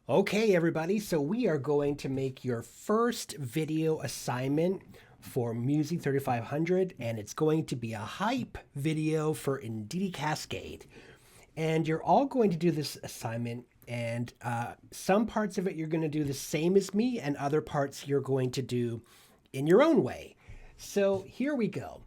Okay, everybody, so we are going to make your first video assignment for MUSI 3500, and it's going to be a hype video for Indeedee Cascade. And you're all going to do this assignment, and some parts of it you're going to do the same as me, and other parts you're going to do in your own way. So here we go.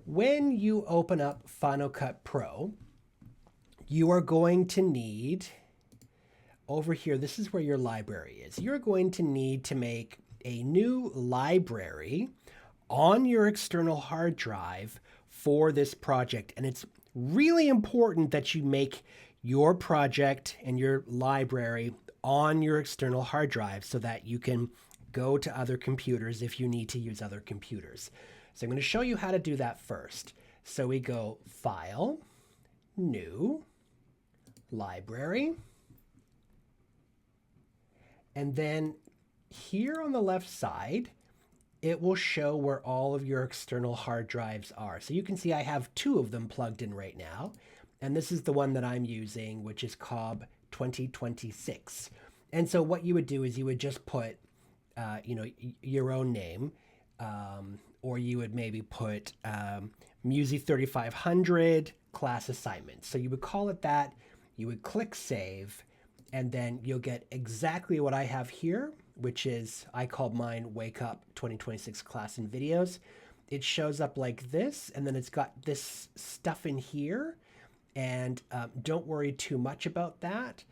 When you open up Final Cut Pro, you are going to need over here, this is where your library is. You're going to need to make a new library on your external hard drive for this project. And it's really important that you make your project and your library on your external hard drive so that you can go to other computers if you need to use other computers. So I'm going to show you how to do that first. So we go File, New, Library. And then here on the left side, it will show where all of your external hard drives are. So you can see I have two of them plugged in right now. And this is the one that I'm using, which is COB 2026. And so what you would do is you would just put, your own name, or you would maybe put MUSI 3500 class assignment. So you would call it that, you would click save, and then you'll get exactly what I have here, which is, I called mine Wake Up 2026 class and videos. It shows up like this, and then it's got this stuff in here. And don't worry too much about that.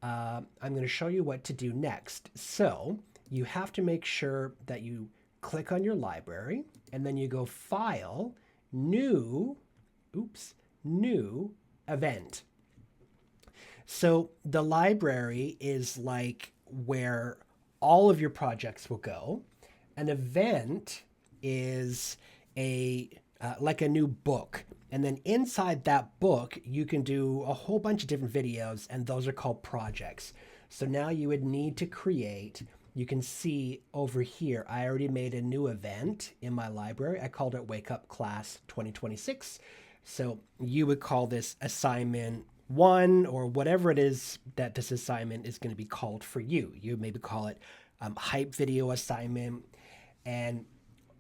I'm going to show you what to do next. So you have to make sure that you click on your library, and then you go File, New Event. So the library is like where all of your projects will go. An event is like a new book. And then inside that book, you can do a whole bunch of different videos, and those are called projects. So now you would need to create, you can see over here, I already made a new event in my library. I called it Wake Up Class 2026. So you would call this assignment one, or whatever it is that this assignment is going to be called for you. You maybe call it hype video assignment. And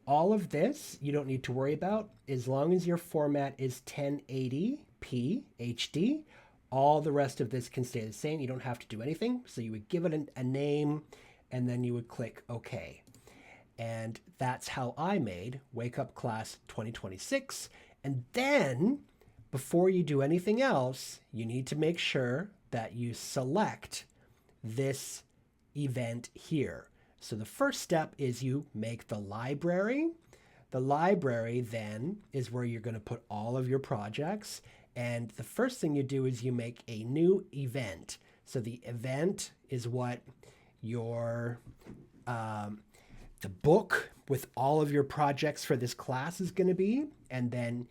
all of this you don't need to worry about as long as your format is 1080p HD. All the rest of this can stay the same. You don't have to do anything. So you would give it a name, and then you would click OK. And that's how I made Wake Up Class 2026. And then before you do anything else, you need to make sure that you select this event here. So the first step is you make the library. The library then is where you're going to put all of your projects. And the first thing you do is you make a new event. So the event is what your the book with all of your projects for this class is going to be. And then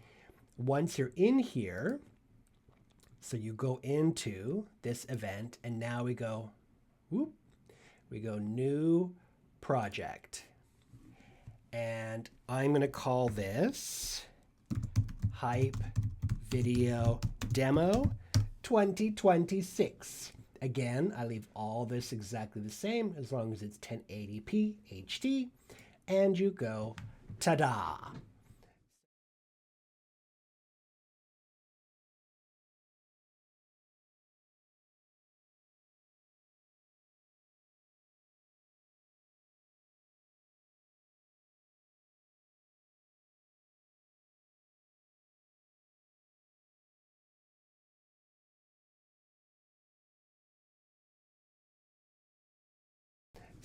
once you're in here, so you go into this event, and now we go new project. And I'm going to call this Hype Video Demo 2026. Again, I leave all this exactly the same as long as it's 1080p HD. And you go, ta-da!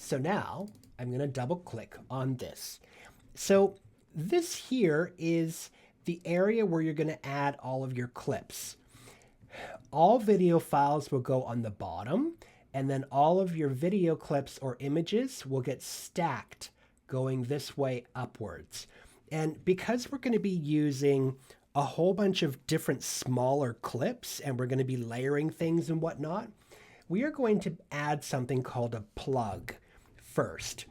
So now I'm going to double click on this. So this here is the area where you're going to add all of your clips. All video files will go on the bottom, and then all of your video clips or images will get stacked going this way upwards. And because we're going to be using a whole bunch of different smaller clips, and we're going to be layering things and whatnot, we are going to add something called a plug first.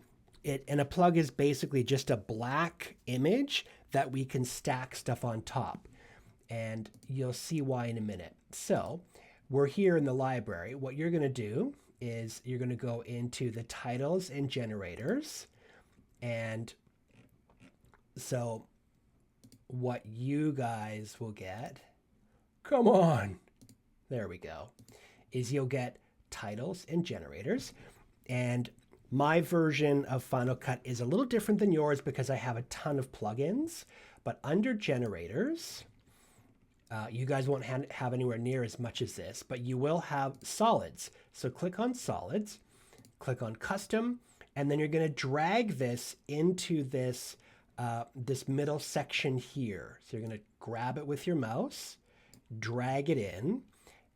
And a plug is basically just a black image that we can stack stuff on top. And you'll see why in a minute. So we're here in the library. What you're going to do is you're going to go into the titles and generators. And so what you guys will get, come on, there we go, is you'll get titles and generators. And my version of Final Cut is a little different than yours because I have a ton of plugins. But under generators, you guys won't have anywhere near as much as this, but you will have solids. So click on solids, click on custom, and then you're going to drag this into this, this middle section here. So you're going to grab it with your mouse, drag it in,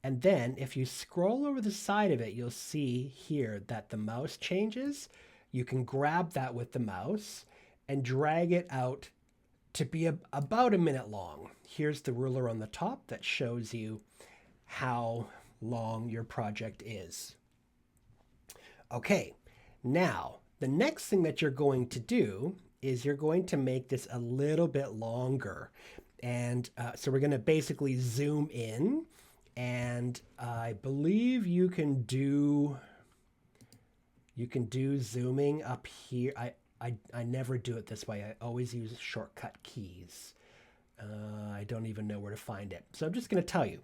and then if you scroll over the side of it, you'll see here that the mouse changes. You can grab that with the mouse and drag it out to be about a minute long. Here's the ruler on the top that shows you how long your project is. Okay, now the next thing that you're going to do is you're going to make this a little bit longer. And so we're going to basically zoom in, and I believe you can do zooming up here. I never do it this way. I always use shortcut keys. I don't even know where to find it. So I'm just going to tell you.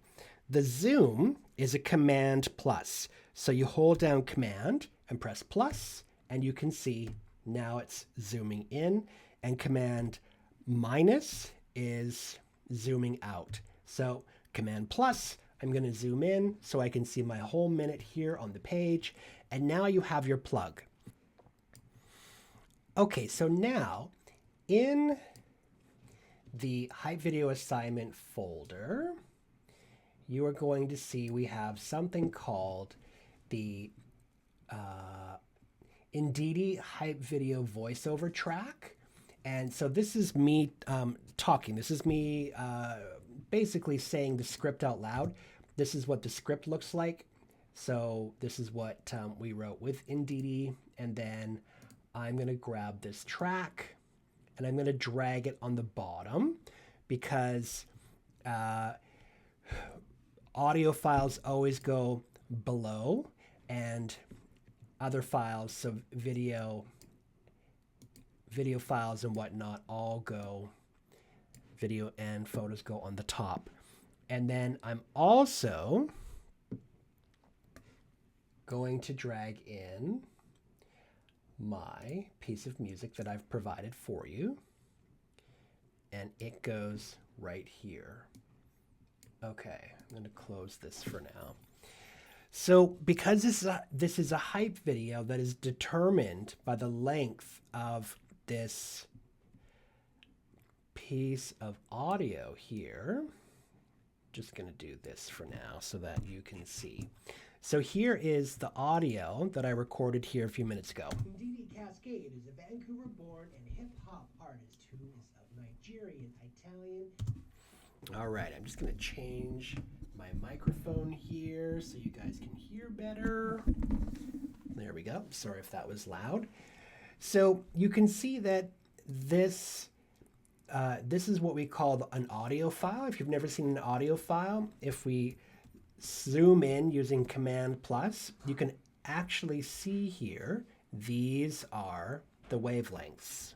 The zoom is a command plus. So you hold down command and press plus, and you can see now it's zooming in, and command minus is zooming out. So command plus, I'm going to zoom in so I can see my whole minute here on the page. And now you have your plug. Okay, so now in the Hype Video Assignment folder, you are going to see we have something called the Indeedee Hype Video Voiceover track. And so this is me talking. This is me basically saying the script out loud. This is what the script looks like. So this is what we wrote with Indeedee. And then I'm going to grab this track and I'm going to drag it on the bottom because audio files always go below, and other files, so video files and whatnot, all go, video and photos go on the top. And then I'm also going to drag in my piece of music that I've provided for you, and it goes right here. Okay, I'm going to close this for now. So because this is a hype video that is determined by the length of this piece of audio here, I'm just going to do this for now so that you can see. So here is the audio that I recorded here a few minutes ago. Indeedee Cascade is a Vancouver-born and hip-hop artist who is of Nigerian, Italian. All right, I'm just going to change my microphone here so you guys can hear better. There we go. Sorry if that was loud. So you can see that this is what we call an audio file. If you've never seen an audio file, if we zoom in using Command plus, you can actually see here, these are the wavelengths.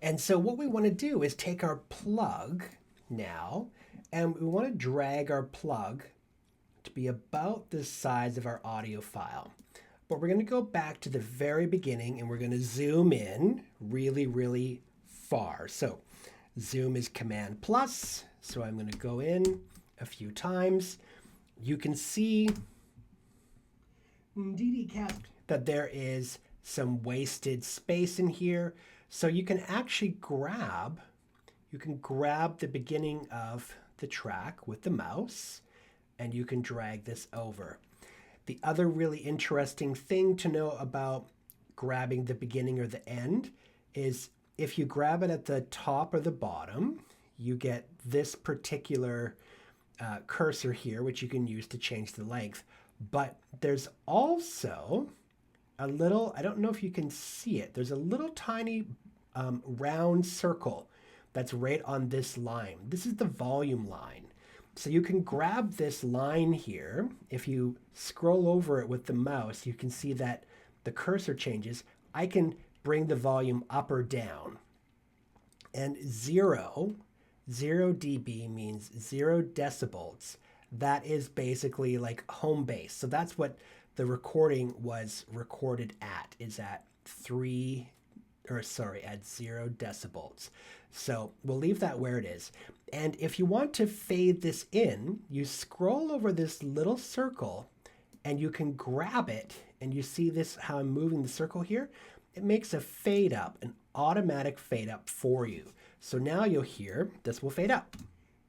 And so what we want to do is take our plug now, and we want to drag our plug to be about the size of our audio file. But we're going to go back to the very beginning, and we're going to zoom in really, really far. So zoom is Command plus. So I'm going to go in a few times. You can see that there is some wasted space in here. So you can actually grab the beginning of the track with the mouse, and you can drag this over. The other really interesting thing to know about grabbing the beginning or the end is if you grab it at the top or the bottom, you get this particular cursor here, which you can use to change the length. But there's also a little, I don't know if you can see it, there's a little tiny round circle that's right on this line. This is the volume line. So you can grab this line here. If you scroll over it with the mouse, you can see that the cursor changes. I can bring the volume up or down. And 0 dB means 0 decibels. That is basically like home base. So that's what the recording was recorded at, is at 0 decibels. So we'll leave that where it is. And if you want to fade this in, you scroll over this little circle and you can grab it, and you see this, how I'm moving the circle here? It makes a fade up, an automatic fade up for you. So now you'll hear this will fade up.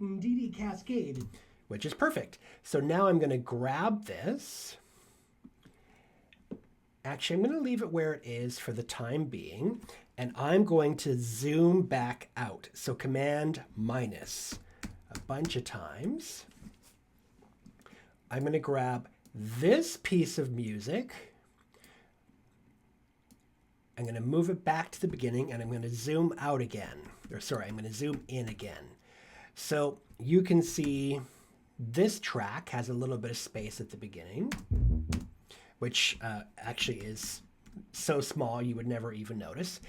DD Cascade. Which is perfect. So now I'm going to grab this. Actually, I'm going to leave it where it is for the time being, and I'm going to zoom back out. So Command minus a bunch of times. I'm going to grab this piece of music. I'm going to move it back to the beginning, and I'm going to zoom out again. I'm going to zoom in again. So you can see this track has a little bit of space at the beginning, which actually is so small you would never even notice.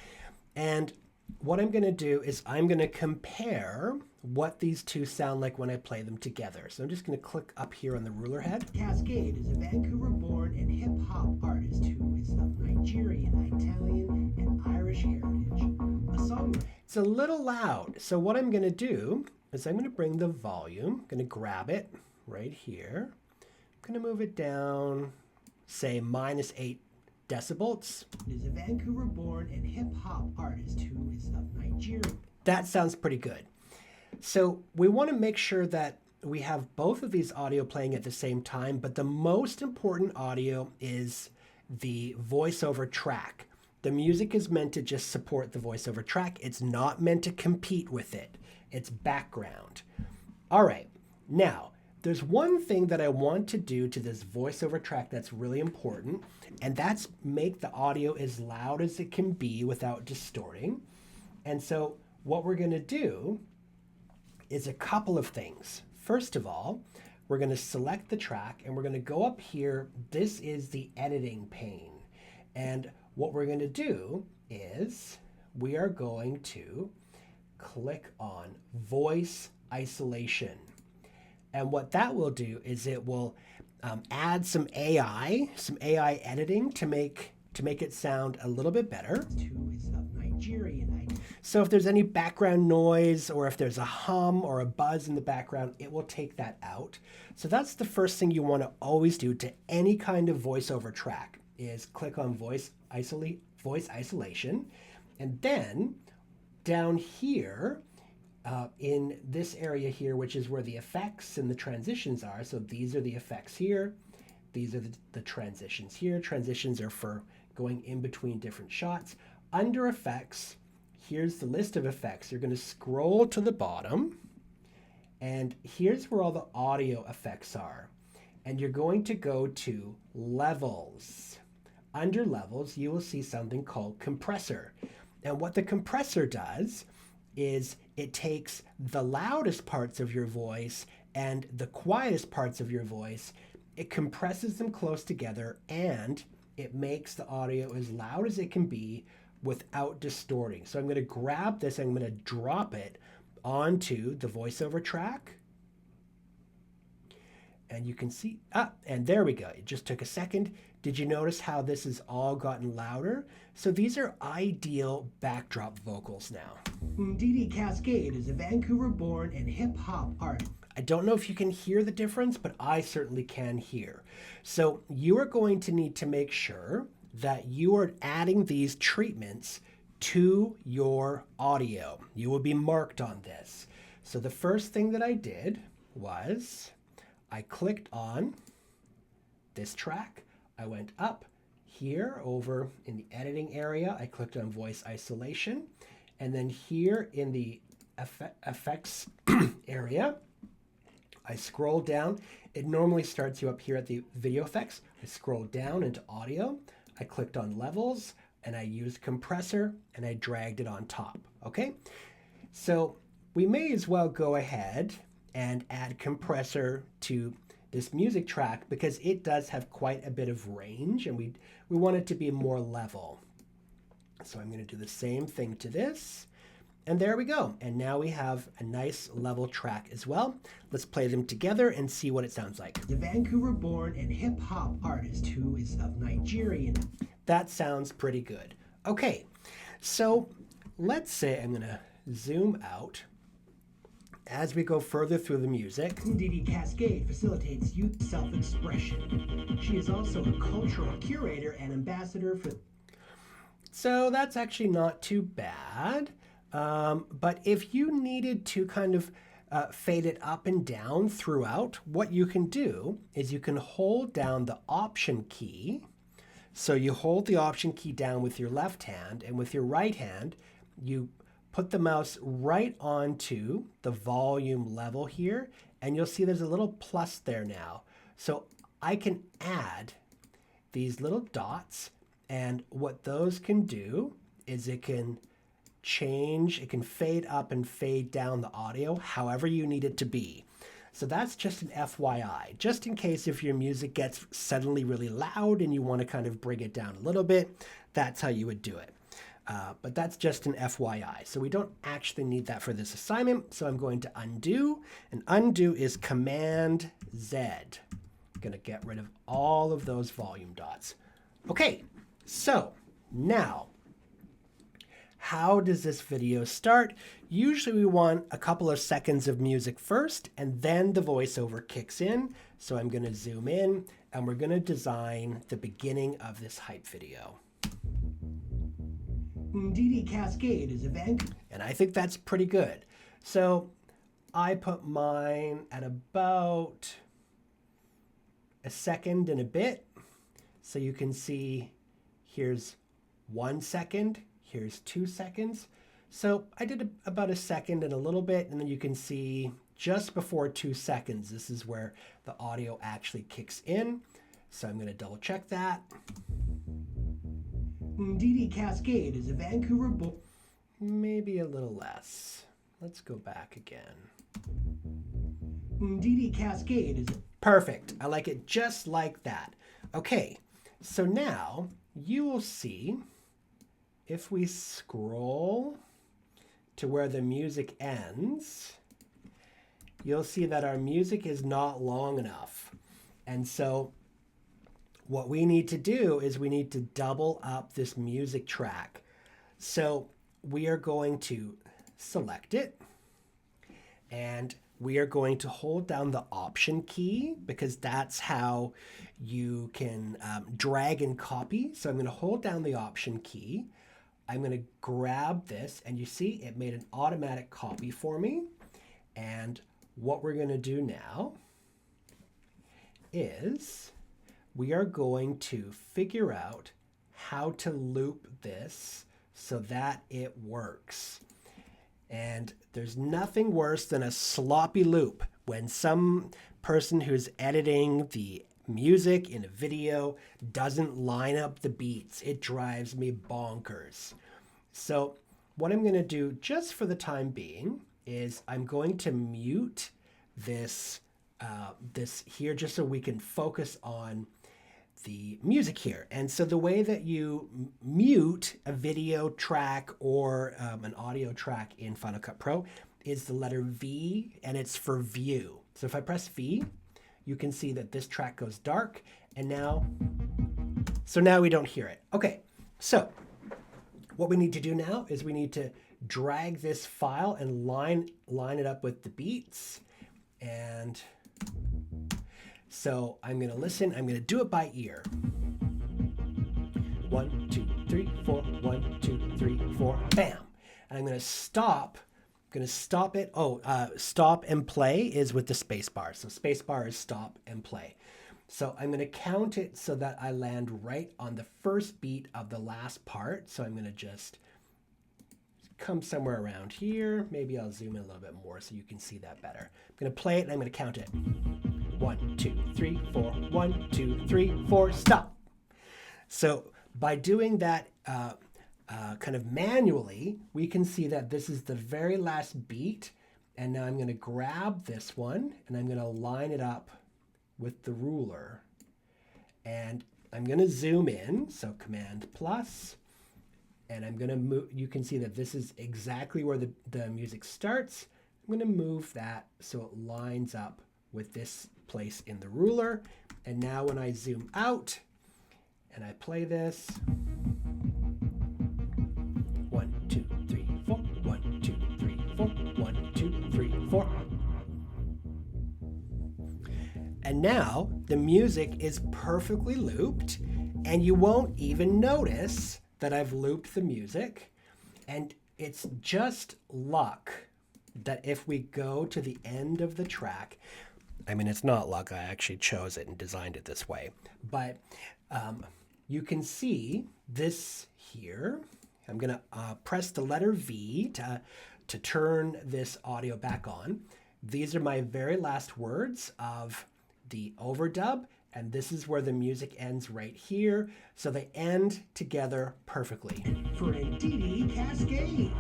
And what I'm going to do is I'm going to compare what these two sound like when I play them together. So I'm just going to click up here on the ruler head. Cascade is a Vancouver-born and hip-hop artist who is of Nigerian, Italian, and Irish heritage. A songwriter. It's a little loud. So what I'm going to do is I'm going to bring the volume, I'm going to grab it right here. I'm going to move it down, say -8 decibels. Is a Vancouver-born and hip-hop artist who is of Nigerian. That sounds pretty good. So we want to make sure that we have both of these audio playing at the same time, but the most important audio is the voiceover track. The music is meant to just support the voiceover track. It's not meant to compete with it. It's background. All right, now there's one thing that I want to do to this voiceover track that's really important, and that's make the audio as loud as it can be without distorting. And so what we're going to do is a couple of things. First of all, we're going to select the track and we're going to go up here. This is the editing pane. And what we're going to do is we are going to click on voice isolation. And what that will do is it will add some AI editing to make it sound a little bit better. Who is of Nigerian. So if there's any background noise or if there's a hum or a buzz in the background, it will take that out. So that's the first thing you want to always do to any kind of voiceover track is click on voice isolation. And then down here in this area here, which is where the effects and the transitions are. So these are the effects here. These are the transitions here. Transitions are for going in between different shots. Under effects, here's the list of effects. You're going to scroll to the bottom, and here's where all the audio effects are. And you're going to go to levels. Under levels, you will see something called compressor. And what the compressor does is it takes the loudest parts of your voice and the quietest parts of your voice, it compresses them close together, and it makes the audio as loud as it can be without distorting. So I'm going to grab this, I'm going to drop it onto the voiceover track. And you can see, and there we go. It just took a second. Did you notice how this has all gotten louder? So these are ideal backdrop vocals now. DD Cascade is a Vancouver-born and hip-hop artist. I don't know if you can hear the difference, but I certainly can hear. So you are going to need to make sure that you are adding these treatments to your audio. You will be marked on this. So the first thing that I did was I clicked on this track. I went up here over in the editing area. I clicked on voice isolation. And then here in the effects area, I scroll down. It normally starts you up here at the video effects. I scroll down into audio. I clicked on levels and I used compressor and I dragged it on top. Okay, so we may as well go ahead and add compressor to this music track because it does have quite a bit of range and we want it to be more level. So I'm going to do the same thing to this. And there we go. And now we have a nice level track as well. Let's play them together and see what it sounds like. The Vancouver-born and hip-hop artist who is of Nigerian. That sounds pretty good. Okay, so let's say I'm going to zoom out as we go further through the music. Didi Cascade facilitates youth self-expression. She is also a cultural curator and ambassador for... So that's actually not too bad. But if you needed to kind of fade it up and down throughout, what you can do is you can hold down the Option key. So you hold the Option key down with your left hand, and with your right hand, you put the mouse right onto the volume level here, and you'll see there's a little plus there now. So I can add these little dots, and what those can do is it can change, it can fade up and fade down the audio however you need it to be. So that's just an FYI, just in case if your music gets suddenly really loud and you want to kind of bring it down a little bit, that's how you would do it. But that's just an FYI. So we don't actually need that for this assignment. So I'm going to undo, and undo is Command Z. I'm going to get rid of all of those volume dots. Okay, so now, how does this video start? Usually we want a couple of seconds of music first, and then the voiceover kicks in. So I'm going to zoom in, and we're going to design the beginning of this hype video. Didi Cascade is a Vancouver... And I think that's pretty good. So I put mine at about a second and a bit. So you can see here's 1 second, here's 2 seconds. So I did about a second and a little bit, and then you can see just before 2 seconds, this is where the audio actually kicks in. So I'm going to double check that. Didi Cascade is a Vancouver... Maybe a little less. Let's go back again. Didi Cascade is... Perfect. I like it just like that. Okay, so now you will see if we scroll to where the music ends, you'll see that our music is not long enough. And so what we need to do is we need to double up this music track. So we are going to select it, and we are going to hold down the Option key because that's how you can drag and copy. So I'm going to hold down the Option key. I'm going to grab this, and you see it made an automatic copy for me. And what we're going to do now is we are going to figure out how to loop this so that it works. And there's nothing worse than a sloppy loop when some person who's editing the music in a video doesn't line up the beats. It drives me bonkers. So what I'm going to do just for the time being is I'm going to mute this here just so we can focus on the music here. And so the way that you mute a video track or an audio track in Final Cut Pro is the letter V, and it's for view. So if I press V, you can see that this track goes dark, and now we don't hear it. Okay, so what we need to do now is we need to drag this file and line it up with the beats. And so I'm going to listen. I'm going to do it by ear. 1, 2, 3, 4. 1, 2, 3, 4. Bam. And I'm going to stop. I'm going to stop it. Stop and play is with the space bar. So space bar is stop and play. So I'm going to count it so that I land right on the first beat of the last part. So I'm going to just come somewhere around here. Maybe I'll zoom in a little bit more so you can see that better. I'm going to play it and I'm going to count it. 1, 2, 3, 4. 1, 2, 3, 4. Stop. So by doing that kind of manually, we can see that this is the very last beat. And now I'm going to grab this one and I'm going to line it up with the ruler. And I'm going to zoom in. So Command plus. And I'm going to move. You can see that this is exactly where the music starts. I'm going to move that so it lines up with this place in the ruler. And now when I zoom out and I play this, 1, 2, 3, 4, 1, 2, 3, 4, 1, 2, 3, 4. And now the music is perfectly looped, and you won't even notice that I've looped the music. And it's just luck that if we go to the end of the track, I mean, it's not luck, I actually chose it and designed it this way, but you can see this here. I'm gonna press the letter V to turn this audio back on. These are my very last words of the overdub, and this is where the music ends right here. So they end together perfectly. For Ndidi Cascade.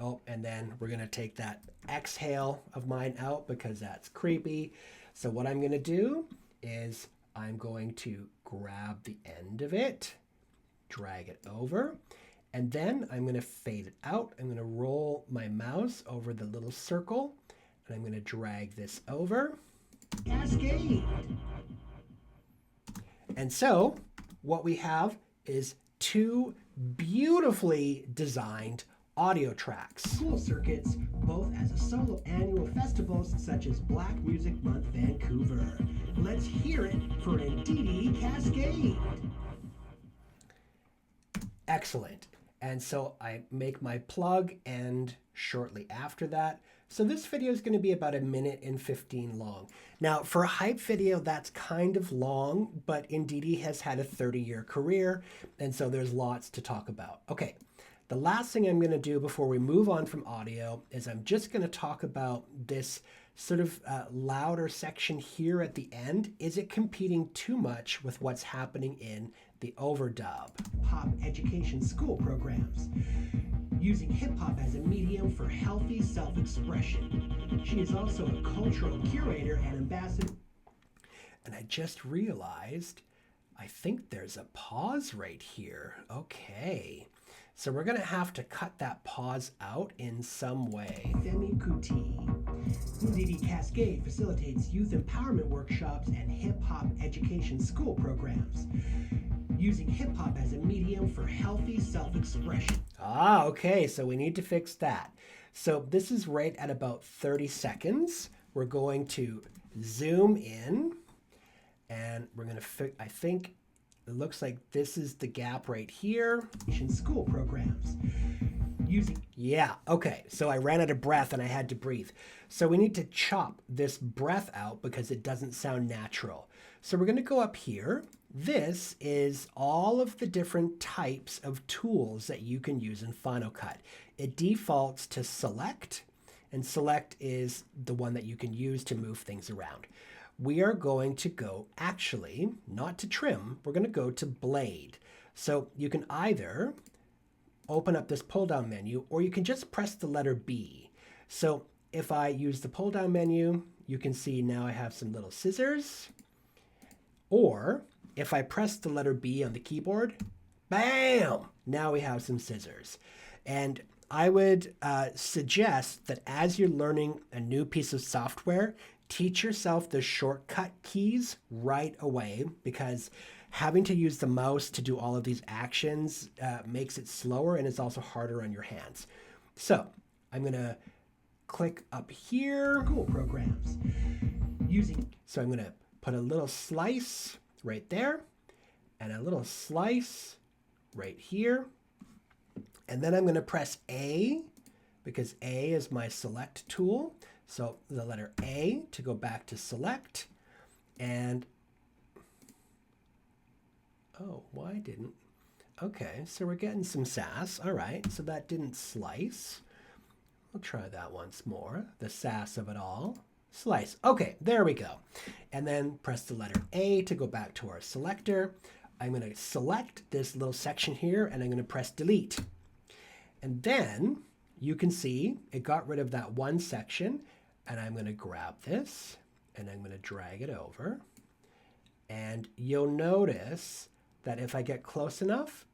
Oh, and then we're gonna take that exhale of mine out because that's creepy. So what I'm gonna do is I'm going to grab the end of it, drag it over, and then I'm gonna fade it out. I'm gonna roll my mouse over the little circle, and I'm gonna drag this over. Cascade. And so what we have is two beautifully designed audio tracks. School circuits, both as a solo annual festivals such as Black Music Month Vancouver. Let's hear it for Ndidi Cascade. Excellent. And so I make my plug end shortly after that. So this video is going to be about 1:15 long. Now for a hype video, that's kind of long, but Ndidi has had a 30-year career, and so there's lots to talk about. Okay. The last thing I'm going to do before we move on from audio is I'm just going to talk about this sort of louder section here at the end. Is it competing too much with what's happening in the overdub? Pop education school programs. Using hip-hop as a medium for healthy self-expression. She is also a cultural curator and ambassador. And I just realized, I think there's a pause right here. Okay. So we're going to have to cut that pause out in some way. Femi Kuti. Ndidi Cascade facilitates youth empowerment workshops and hip-hop education school programs. Using hip-hop as a medium for healthy self-expression. Ah, okay, so we need to fix that. So this is right at about 30 seconds. We're going to zoom in, and we're going to, I think, it looks like this is the gap right here. School programs. Yeah, okay, so I ran out of breath and I had to breathe. So we need to chop this breath out because it doesn't sound natural. So we're going to go up here. This is all of the different types of tools that you can use in Final Cut. It defaults to select, and select is the one that you can use to move things around. We are going to go, actually, not to trim, we're going to go to blade. So you can either open up this pull down menu, or you can just press the letter B. So if I use the pull down menu, you can see now I have some little scissors. Or if I press the letter B on the keyboard, bam, now we have some scissors. And I would suggest that as you're learning a new piece of software, teach yourself the shortcut keys right away, because having to use the mouse to do all of these actions makes it slower, and it's also harder on your hands. So I'm going to click up here. School programs. So I'm going to put a little slice right there and a little slice right here. And then I'm going to press A, because A is my select tool. So the letter A to go back to select. And oh, why didn't? Okay, so we're getting some sass. All right, so that didn't slice. We'll try that once more. The sass of it all. Slice. Okay, there we go. And then press the letter A to go back to our selector. I'm going to select this little section here, and I'm going to press delete. And then you can see it got rid of that one section, and I'm going to grab this, and I'm going to drag it over. And you'll notice that if I get close enough,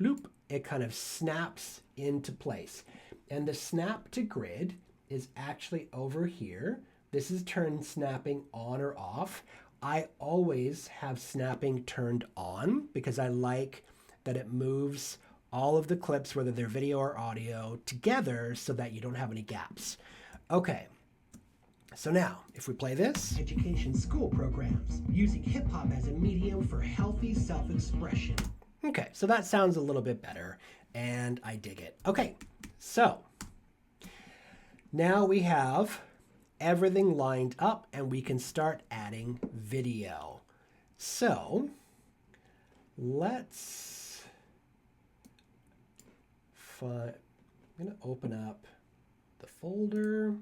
bloop, it kind of snaps into place. And the snap to grid is actually over here. This is turn snapping on or off. I always have snapping turned on because I like that it moves all of the clips, whether they're video or audio, together so that you don't have any gaps. Okay, so now if we play this. Education school programs using hip hop as a medium for healthy self-expression. Okay, so that sounds a little bit better, and I dig it. Okay, so now we have everything lined up, and we can start adding video. So let's I'm going to open up the folder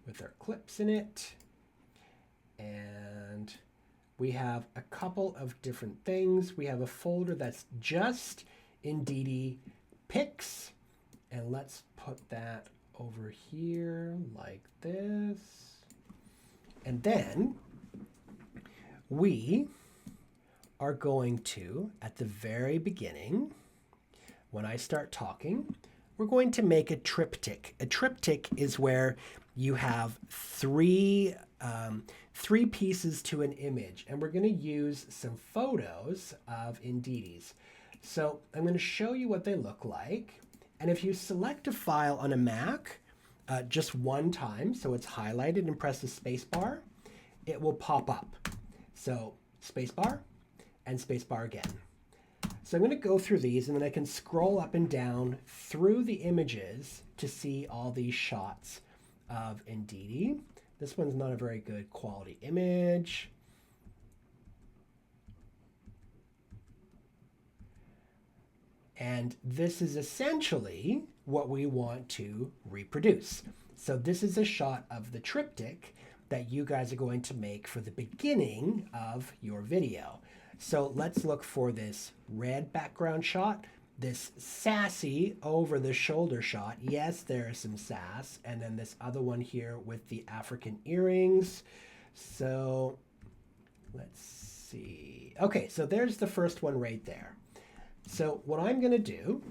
with our clips in it, and we have a couple of different things. We have a folder that's just Indeedee pics, and let's put that over here like this. And then we are going to, at the very beginning, when I start talking, we're going to make a triptych. A triptych is where you have three pieces to an image, and we're going to use some photos of Indeedees. So I'm going to show you what they look like. And if you select a file on a Mac just one time, so it's highlighted, and press the space bar, it will pop up. So space bar and space bar again. So I'm going to go through these, and then I can scroll up and down through the images to see all these shots of Indeedee. This one's not a very good quality image. And this is essentially what we want to reproduce. So this is a shot of the triptych that you guys are going to make for the beginning of your video. So let's look for this red background shot, this sassy over the shoulder shot. Yes, there is some sass. And then this other one here with the African earrings. So let's see. Okay, so there's the first one right there. So what I'm going to do,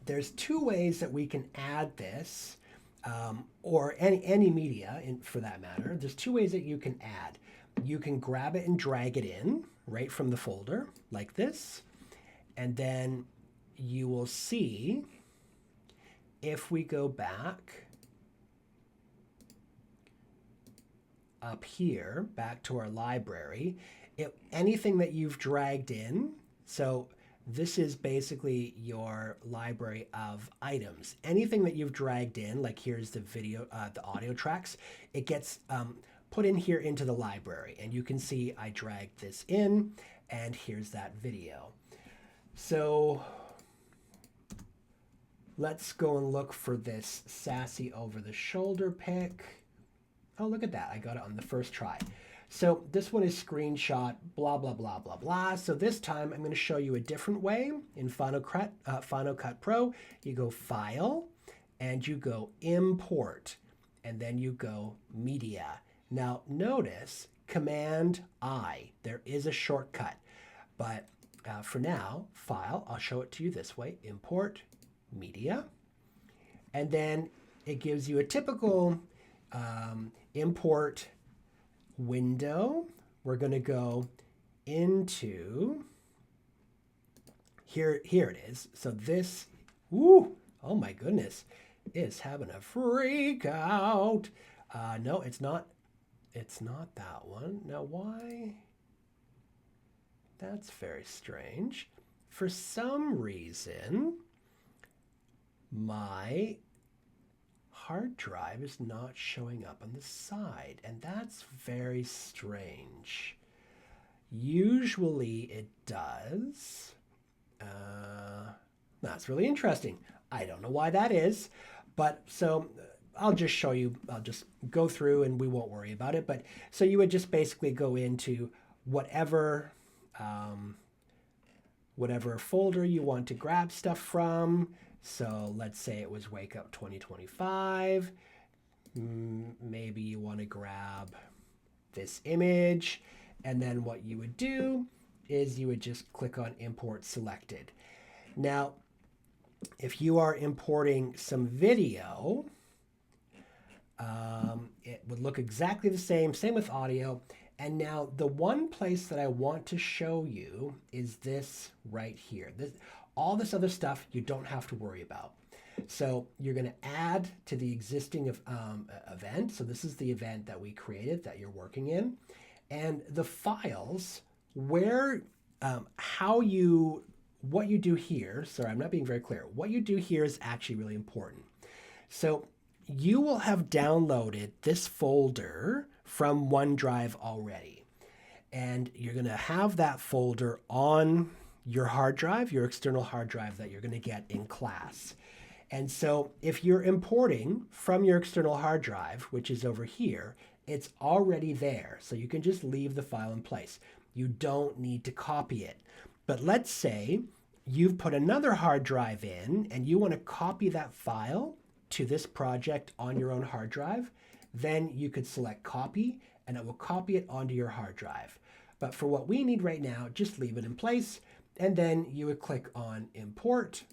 there's two ways that we can add this, or any media for that matter. There's two ways that you can add. You can grab it and drag it in right from the folder like this. And then you will see, if we go back up here, back to our library, anything that you've dragged in, so this is basically your library of items. Anything that you've dragged in, like here's the video, the audio tracks, it gets put in here into the library. And you can see I dragged this in, and here's that video. So let's go and look for this sassy over the shoulder pic. Oh, look at that. I got it on the first try. So this one is screenshot, blah, blah, blah, blah, blah. So this time I'm going to show you a different way in Final Cut Pro. You go File, and you go Import, and then you go Media. Now notice Command-I. There is a shortcut, but for now, File, I'll show it to you this way, Import, Media, and then it gives you a typical import window. We're going to go into here it is. So this, oh my goodness, is having a freak out. No, it's not that one. Now why? That's very strange. For some reason, my hard drive is not showing up on the side, and that's very strange. Usually it does. That's really interesting. I don't know why that is, but so I'll just show you. I'll just go through and we won't worry about it. But so you would just basically go into whatever whatever folder you want to grab stuff from. So let's say it was Wake Up 2025. Maybe you want to grab this image, and then what you would do is you would just click on Import Selected. Now, if you are importing some video, it would look exactly the same with audio. And now the one place that I want to show you is this right here. All this other stuff you don't have to worry about. So you're going to add to the existing event. So this is the event that we created that you're working in. And the files, what you do here, sorry, I'm not being very clear. What you do here is actually really important. So you will have downloaded this folder from OneDrive already. And you're going to have that folder on your hard drive, your external hard drive that you're going to get in class. And so if you're importing from your external hard drive, which is over here, it's already there. So you can just leave the file in place. You don't need to copy it. But let's say you've put another hard drive in and you want to copy that file to this project on your own hard drive, then you could select copy and it will copy it onto your hard drive. But for what we need right now, just leave it in place, and then you would click on import.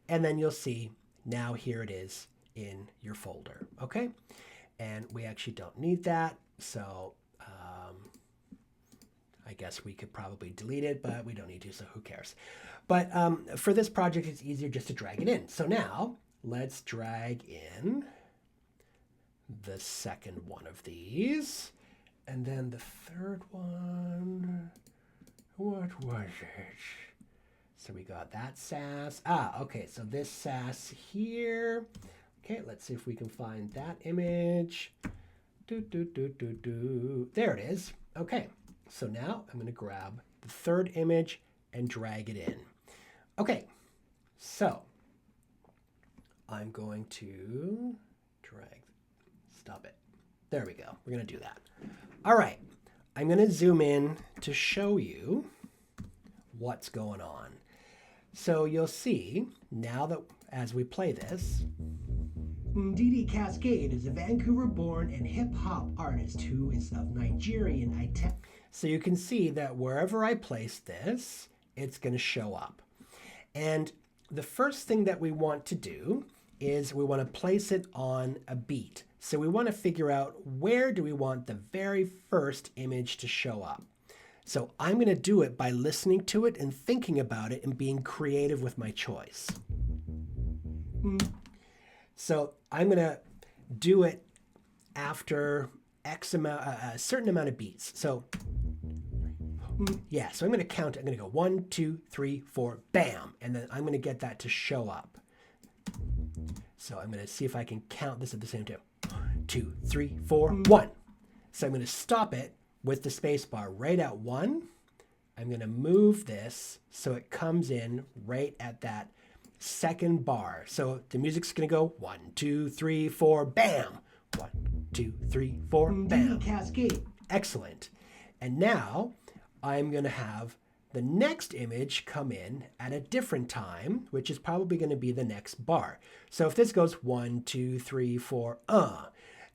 And then you'll see now here it is in your folder, okay? And we actually don't need that, so I guess we could probably delete it, but we don't need to, so who cares? But for this project, it's easier just to drag it in. So now let's drag in the second one of these, and then the third one. What was it? So we got that SAS. Okay, so this SAS here. Okay, let's see if we can find that image. There it is. Okay, so now I'm going to grab the third image and drag it in. Okay, so I'm going to stop it. There we go. We're going to do that. All right, I'm going to zoom in to show you what's going on. So you'll see now that as we play this, Didi Cascade is a Vancouver-born and hip-hop artist who is of Nigerian identity. So you can see that wherever I place this, it's going to show up. And the first thing that we want to do is we want to place it on a beat. So we want to figure out where do we want the very first image to show up. So I'm going to do it by listening to it and thinking about it and being creative with my choice. So I'm going to do it after a certain amount of beats. So yeah, so I'm going to count. I'm going to go 1, 2, 3, 4, bam. And then I'm going to get that to show up. So I'm going to see if I can count this at the same time. 1, 2, 3, 4, 1. So I'm going to stop it with the space bar right at 1. I'm going to move this so it comes in right at that second bar. So the music's going to go 1, 2, 3, 4, bam. 1, 2, 3, 4, bam. Cascade. Excellent. And now I'm going to have the next image come in at a different time, which is probably going to be the next bar. So if this goes 1, 2, 3, 4,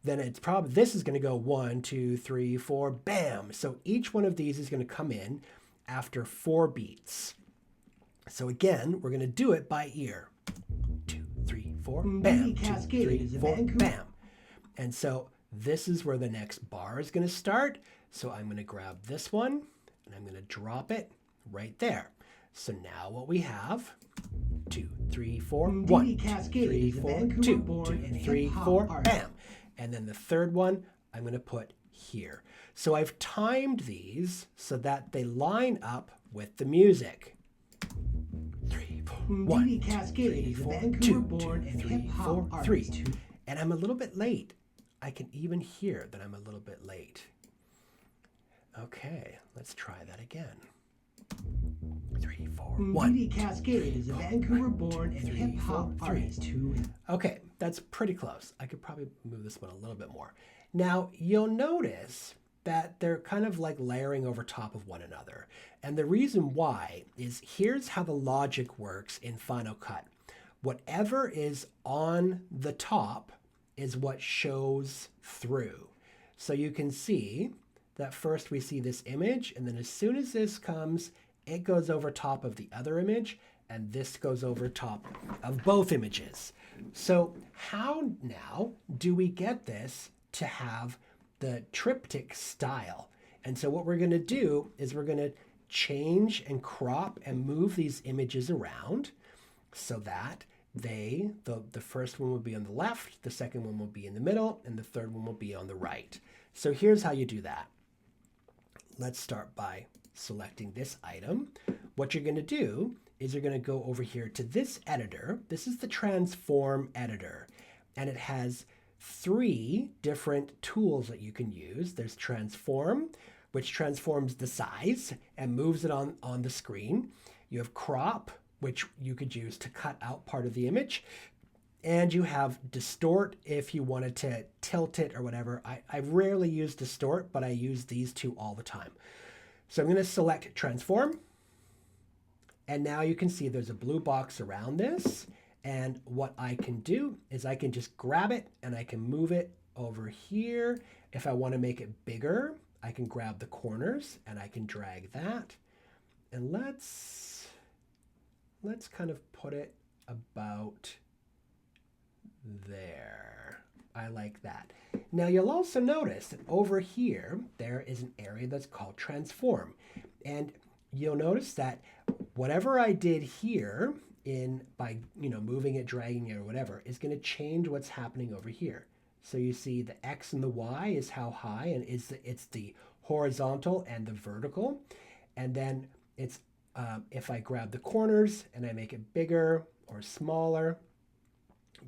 then it's probably, this is going to go 1, 2, 3, 4, bam. So each one of these is going to come in after 4 beats. So again, we're going to do it by ear. 2, 3, 4, bam. 2, 3, 4, bam. And so this is where the next bar is going to start. So I'm going to grab this one and I'm going to drop it right there. So now what we have, 2, 3, 4, 1, 2, 3, 4, 2, 2, 3, 4, bam. And then the third one I'm going to put here. So I've timed these so that they line up with the music. 3, 4, 1, 2, 3, 4, 2, 2, 3, 4, 3. And I'm a little bit late. I can even hear that I'm a little bit late. Okay, let's try that again. 3, 4, 1. Didi Cascade is a Vancouver-born and hip-hop artist who... Okay, that's pretty close. I could probably move this one a little bit more. Now, you'll notice that they're kind of like layering over top of one another. And the reason why is here's how the logic works in Final Cut. Whatever is on the top is what shows through. So you can see that first we see this image, and then as soon as this comes, it goes over top of the other image, and this goes over top of both images. So how now do we get this to have the triptych style? And so what we're going to do is we're going to change and crop and move these images around so that the first one will be on the left, the second one will be in the middle, and the third one will be on the right. So here's how you do that. Let's start by selecting this item. What you're going to do is you're going to go over here to this editor. This is the transform editor, and it has 3 different tools that you can use. There's transform, which transforms the size and moves it on the screen. You have crop, which you could use to cut out part of the image. And you have distort if you wanted to tilt it or whatever. I rarely use distort, but I use these 2 all the time. So I'm going to select transform. And now you can see there's a blue box around this. And what I can do is I can just grab it and I can move it over here. If I want to make it bigger, I can grab the corners and I can drag that. And let's kind of put it about there. I like that. Now you'll also notice that over here, there is an area that's called transform. And you'll notice that whatever I did here by moving it, dragging it or whatever, is going to change what's happening over here. So you see the X and the Y is how high, and it's the horizontal and the vertical. And then it's if I grab the corners and I make it bigger or smaller,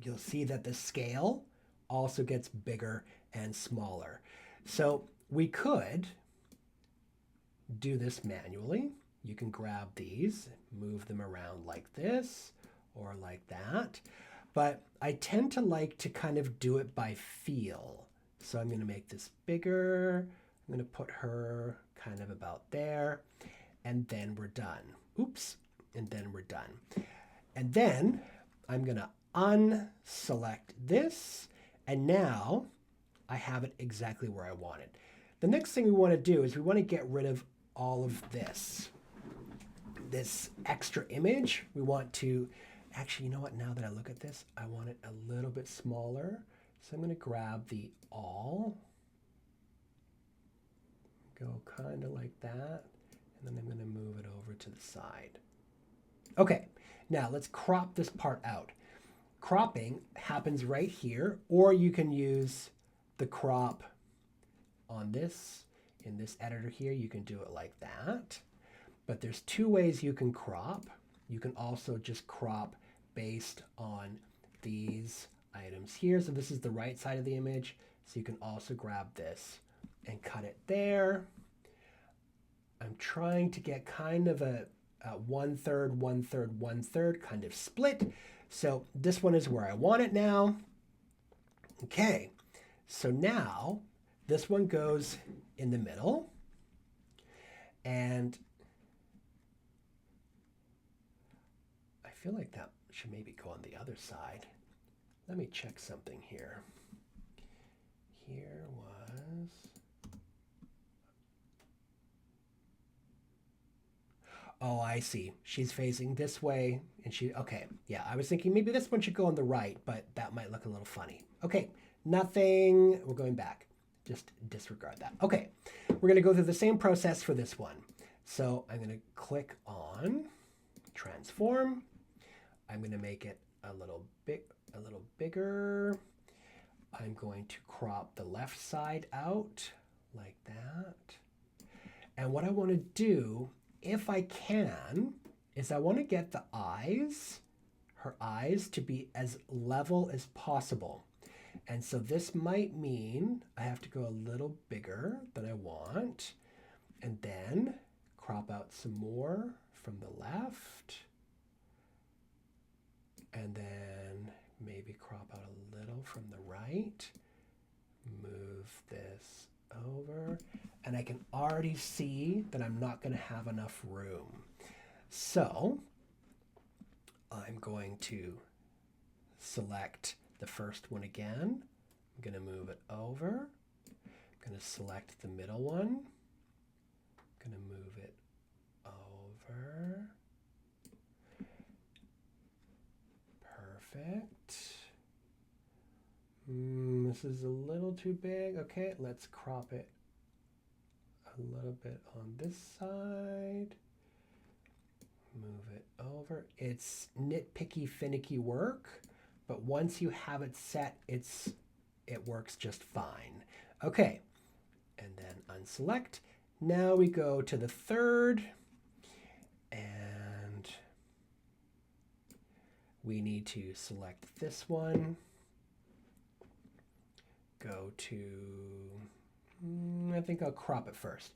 you'll see that the scale also gets bigger and smaller. So we could do this manually. You can grab these, move them around like this or like that. But I tend to like to kind of do it by feel. So I'm going to make this bigger. I'm going to put her kind of about there. And then we're done. Oops. And then we're done. And then I'm going to unselect this. And now I have it exactly where I want it. The next thing we want to do is we want to get rid of all of this extra image. We want to, actually, you know what? Now that I look at this, I want it a little bit smaller. So I'm going to grab the all, go kind of like that. And then I'm going to move it over to the side. Okay, now let's crop this part out. Cropping happens right here, or you can use the crop on this. In this editor here, you can do it like that. But there's 2 ways you can crop. You can also just crop based on these items here. So this is the right side of the image. So you can also grab this and cut it there. I'm trying to get kind of a 1/3, 1/3, 1/3 kind of split. So this one is where I want it now. Okay, so now this one goes in the middle. And I feel like that should maybe go on the other side. Let me check something here. Here was... Oh, I see. She's facing this way, and okay, yeah, I was thinking maybe this one should go on the right, but that might look a little funny. Okay, nothing, we're going back. Just disregard that. Okay, we're gonna go through the same process for this one. So I'm gonna click on transform. I'm gonna make it a little bigger. I'm going to crop the left side out like that. And what I wanna do, if I can, is I want to get the eyes, her eyes, to be as level as possible. And so this might mean I have to go a little bigger than I want, and then crop out some more from the left, and then maybe crop out a little from the right. Move this over, and I can already see that I'm not going to have enough room. So I'm going to select the first one again. I'm going to move it over. I'm going to select the middle one. I'm going to move it over. Perfect. This is a little too big. Okay, let's crop it a little bit on this side. Move it over. It's nitpicky, finicky work, but once you have it set, it works just fine. Okay, and then unselect. Now we go to the third, and we need to select this one. Go to, I think I'll crop it first.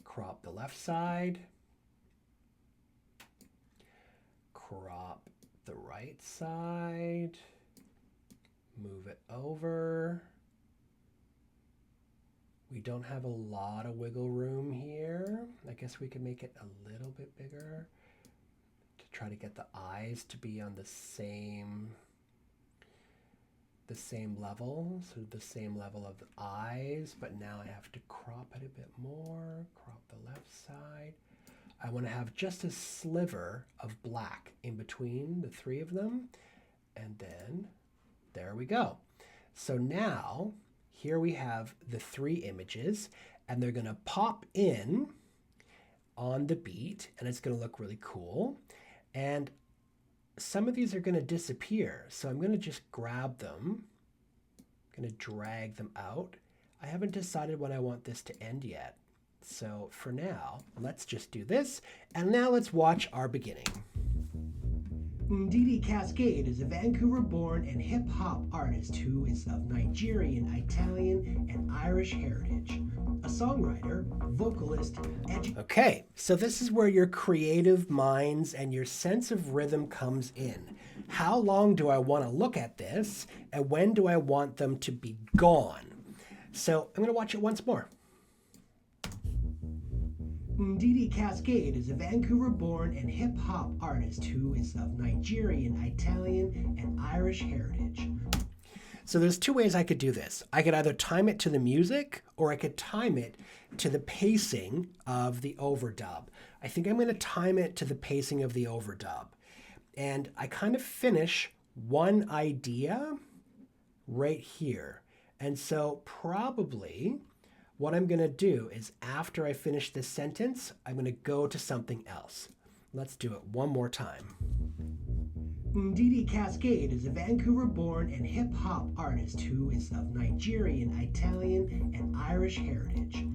Crop the left side. Crop the right side. Move it over. We don't have a lot of wiggle room here. I guess we can make it a little bit bigger to try to get the eyes to be on the same level, so the same level of the eyes, but now I have to crop it a bit more, crop the left side. I want to have just a sliver of black in between the three of them, and then there we go. So now here we have the three images, and they're going to pop in on the beat, and it's going to look really cool. And some of these are going to disappear, so I'm going to just grab them. I'm going to drag them out. I haven't decided when I want this to end yet. So for now, let's just do this. And now let's watch our beginning. Ndidi Cascade is a Vancouver-born and hip-hop artist who is of Nigerian, Italian, and Irish heritage. A songwriter, vocalist, Okay, so this is where your creative minds and your sense of rhythm comes in. How long do I want to look at this, and when do I want them to be gone? So I'm going to watch it once more. Ndidi Cascade is a Vancouver-born and hip-hop artist who is of Nigerian, Italian, and Irish heritage. So there's two ways I could do this. I could either time it to the music, or I could time it to the pacing of the overdub. I think I'm going to time it to the pacing of the overdub. And I kind of finish one idea right here. And so probably what I'm going to do is after I finish this sentence, I'm going to go to something else. Let's do it one more time. Ndidi Cascade is a Vancouver-born and hip-hop artist who is of Nigerian, Italian, and Irish heritage.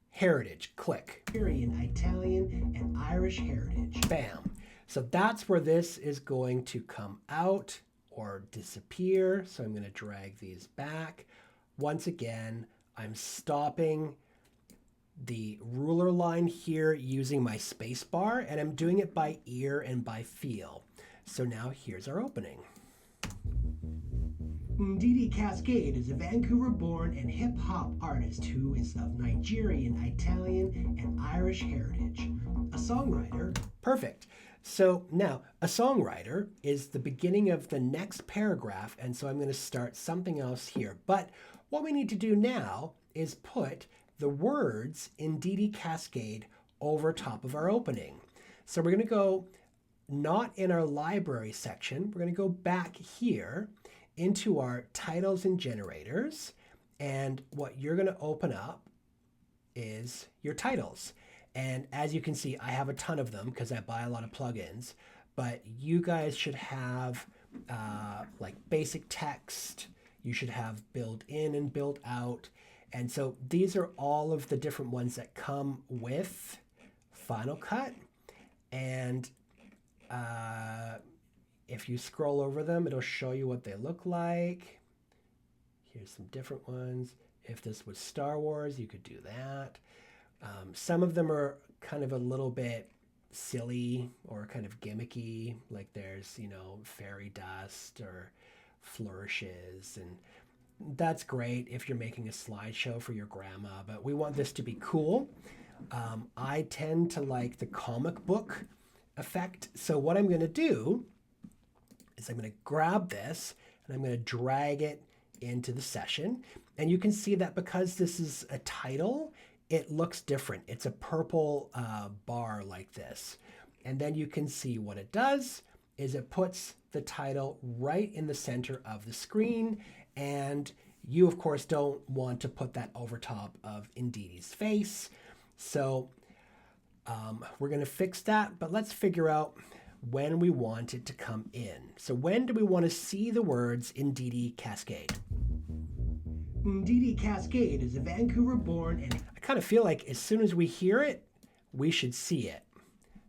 Heritage, click. Nigerian, Italian, and Irish heritage. Bam. So that's where this is going to come out or disappear. So I'm going to drag these back. Once again, I'm stopping the ruler line here using my space bar, and I'm doing it by ear and by feel. So now here's our opening. Ndidi Cascade is a Vancouver-born and hip-hop artist who is of Nigerian, Italian, and Irish heritage. A songwriter. Perfect. So now a songwriter is the beginning of the next paragraph, and so I'm going to start something else here. But what we need to do now is put the words in Ndidi Cascade over top of our opening. So we're going to go not in our library section. We're going to go back here into our titles and generators. And what you're going to open up is your titles. And as you can see, I have a ton of them because I buy a lot of plugins. But you guys should have like basic text. You should have built in and built out. And so these are all of the different ones that come with Final Cut. And if you scroll over them, it'll show you what they look like. Here's some different ones. If this was Star Wars, you could do that. Some of them are kind of a little bit silly or kind of gimmicky, like there's, fairy dust or flourishes, and that's great if you're making a slideshow for your grandma, but we want this to be cool. I tend to like the comic book effect, so what I'm going to do is I'm going to grab this and I'm going to drag it into the session, and you can see that because this is a title, it looks different. It's a purple bar like this. And then you can see what it does is it puts the title right in the center of the screen. And you, of course, don't want to put that over top of Indidi's face. So we're going to fix that. But let's figure out when we want it to come in. So when do we want to see the words Indidi Cascade? Indidi Cascade is a Vancouver-born and... I kind of feel like as soon as we hear it, we should see it.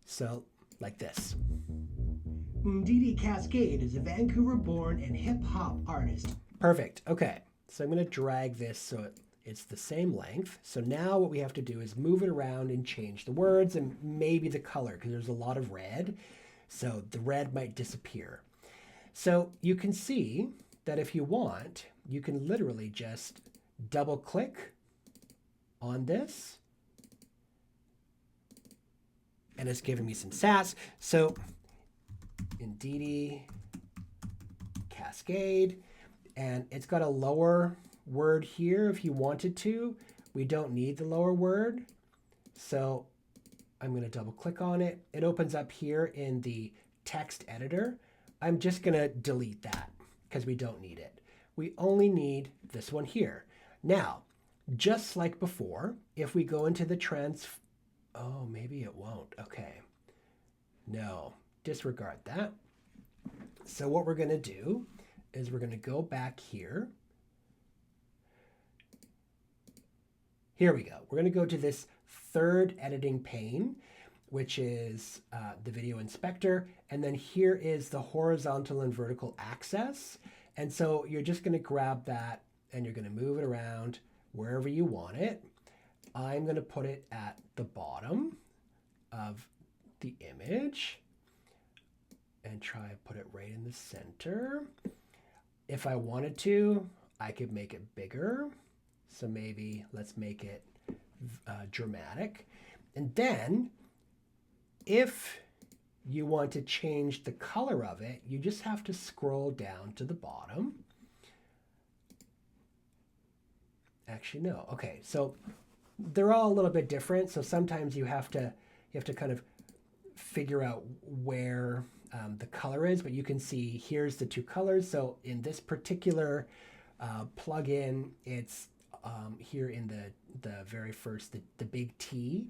So, like this. Indidi Cascade is a Vancouver-born and hip-hop artist. Perfect. Okay. So I'm going to drag this so it's the same length. So now what we have to do is move it around and change the words and maybe the color, because there's a lot of red. So the red might disappear. So you can see that if you want, you can literally just double click on this and it's giving me some sass. So Indidi Cascade, and it's got a lower word here if you wanted to. We don't need the lower word. So I'm going to double click on it. It opens up here in the text editor. I'm just going to delete that because we don't need it. We only need this one here. Now, just like before, if we go into the oh, maybe it won't. Okay. No, disregard that. So what we're going to do is we're going to go back here. Here we go. We're going to go to this third editing pane, which is the video inspector. And then here is the horizontal and vertical axis. And so you're just going to grab that and you're going to move it around wherever you want it. I'm going to put it at the bottom of the image and try to put it right in the center. If I wanted to, I could make it bigger. So maybe let's make it dramatic. And then if you want to change the color of it, you just have to scroll down to the bottom. Actually, no. Okay, so they're all a little bit different. So sometimes you have to kind of figure out where the color is, but you can see here's the two colors. So in this particular plugin, it's here in the very first, the big T.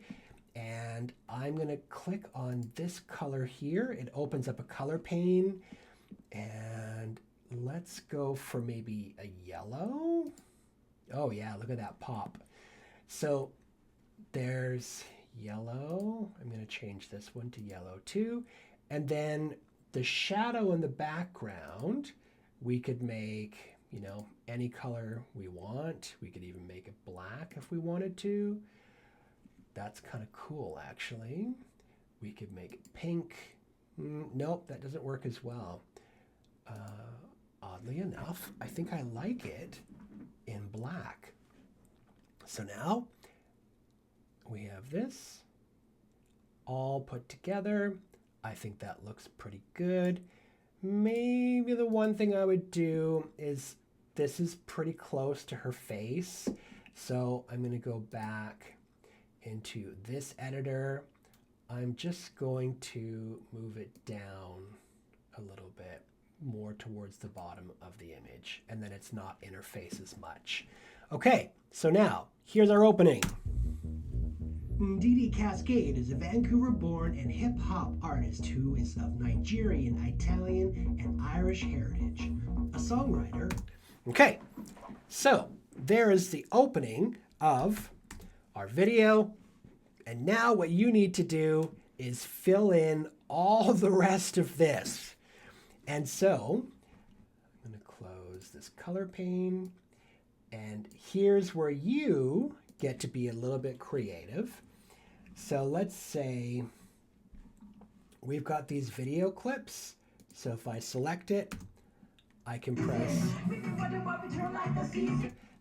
And I'm going to click on this color here. It opens up a color pane. And let's go for maybe a yellow. Oh yeah, look at that pop. So there's yellow. I'm going to change this one to yellow too. And then the shadow in the background, we could make, any color we want. We could even make it black if we wanted to. That's kind of cool, actually. We could make it pink. Nope, that doesn't work as well. Oddly enough, I think I like it in black. So now we have this all put together. I think that looks pretty good. Maybe the one thing I would do is this is pretty close to her face. So I'm going to go back into this editor. I'm just going to move it down a little bit more towards the bottom of the image, and then it's not in her face as much. Okay, so now here's our opening. Indidi Cascade is a Vancouver-born and hip-hop artist who is of Nigerian, Italian, and Irish heritage. A songwriter. Okay, so there is the opening of our video. And now what you need to do is fill in all the rest of this. And so I'm going to close this color pane. And here's where you get to be a little bit creative. So let's say we've got these video clips. So if I select it, I can press.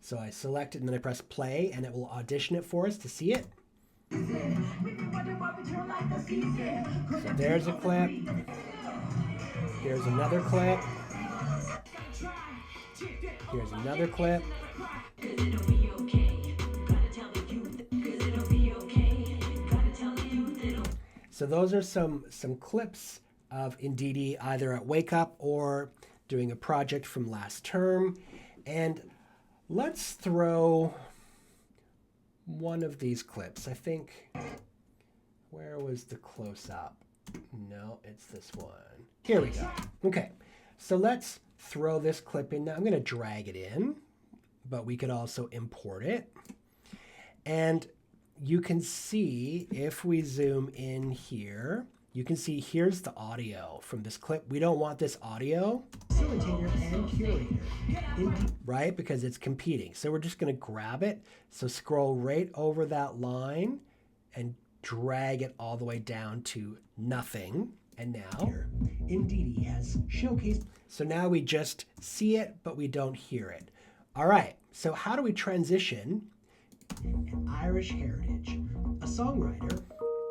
So I select it and then I press play and it will audition it for us to see it. So there's a clip. Here's another clip. Here's another clip. So those are some clips of Indeedee either at Wake Up or doing a project from last term. And let's throw one of these clips. I think, where was the close-up? No, it's this one. Here we go. Okay, so let's throw this clip in. Now I'm going to drag it in, but we could also import it. And you can see, if we zoom in here, you can see here's the audio from this clip. We don't want this audio. Facilitator and curator. Right? Because it's competing. So we're just going to grab it. So scroll right over that line and drag it all the way down to nothing. And now Indeedee has showcased. So now we just see it, but we don't hear it. All right. So how do we transition? An Irish heritage. A songwriter.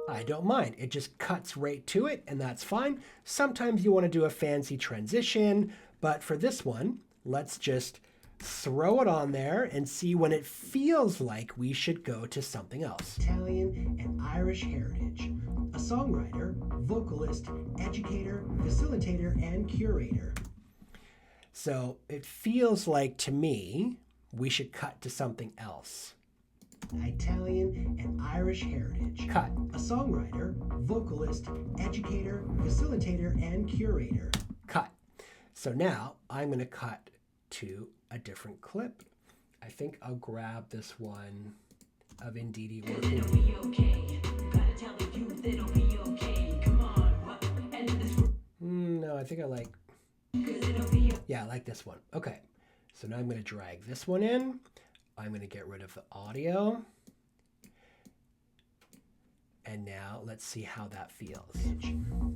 I don't mind. It just cuts right to it, and that's fine. Sometimes you want to do a fancy transition, but for this one, let's just throw it on there and see when it feels like we should go to something else. Italian and Irish heritage. A songwriter, vocalist, educator, facilitator, and curator. So it feels like, to me, we should cut to something else. Italian and Irish heritage. Cut. A songwriter, vocalist, educator, facilitator, and curator. Cut. So now I'm going to cut to a different clip. I think I'll grab this one of Indeedee working. It'll be okay. Gotta tell the youth it'll be okay. Come on, what? And in this No, I think I like. Yeah, I like this one. Okay. So now I'm going to drag this one in. I'm going to get rid of the audio. And now let's see how that feels.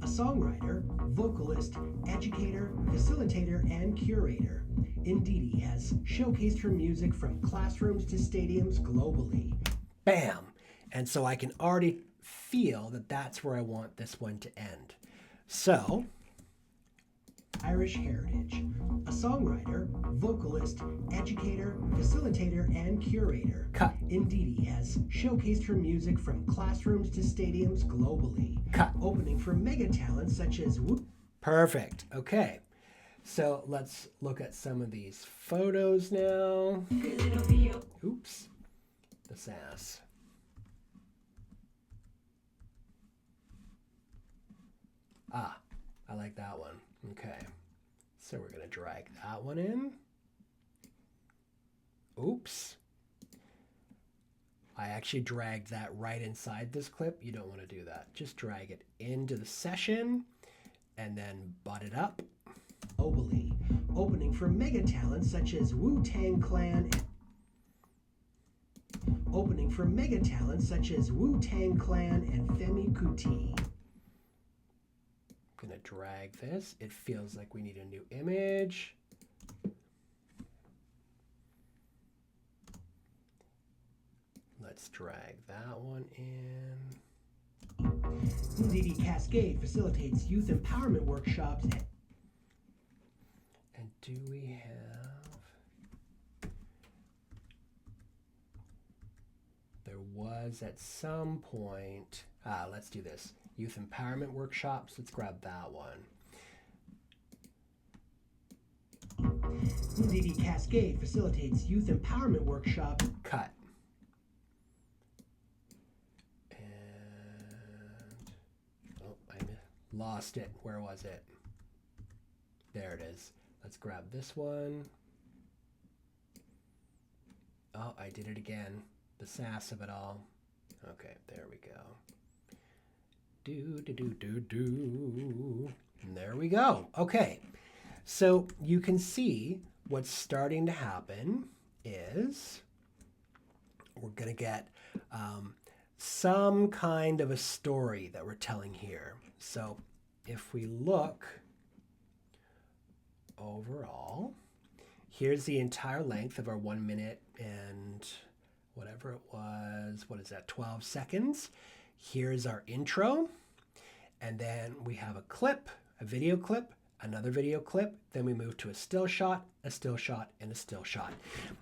A songwriter, vocalist, educator, facilitator, and curator. Indeedee has showcased her music from classrooms to stadiums globally. Bam! And so I can already feel that that's where I want this one to end. So, Irish heritage. A songwriter, vocalist, educator, facilitator, and curator. Cut. Indeedee has showcased her music from classrooms to stadiums globally. Cut. Opening for mega talents such as Perfect. Okay. So let's look at some of these photos now. Oops. The sass. Ah, I like that one. Okay. So we're going to drag that one in. Oops. I actually dragged that right inside this clip. You don't want to do that. Just drag it into the session and then butt it up. globally. Opening for mega talents such as Wu-Tang Clan. Opening for mega talents such as Wu-Tang Clan and Femi Kuti. I'm going to drag this. It feels like we need a new image. Let's drag that one in. Indeedee Cascade facilitates youth empowerment workshops. And do we have... There was at some point... let's do this. Youth empowerment workshops. Let's grab that one. Indeedee Cascade facilitates youth empowerment workshops. Cut. I lost it. Where was it? There it is. Let's grab this one. Oh, I did it again. The sass of it all. Okay, there we go. Do, do, do, do, do. And there we go. Okay, So you can see what's starting to happen is we're going to get some kind of a story that we're telling here. So if we look overall, here's the entire length of our 1 minute and whatever it was, what is that, 12 seconds. Here's our intro. And then we have a clip, a video clip, another video clip. Then we move to a still shot, and a still shot.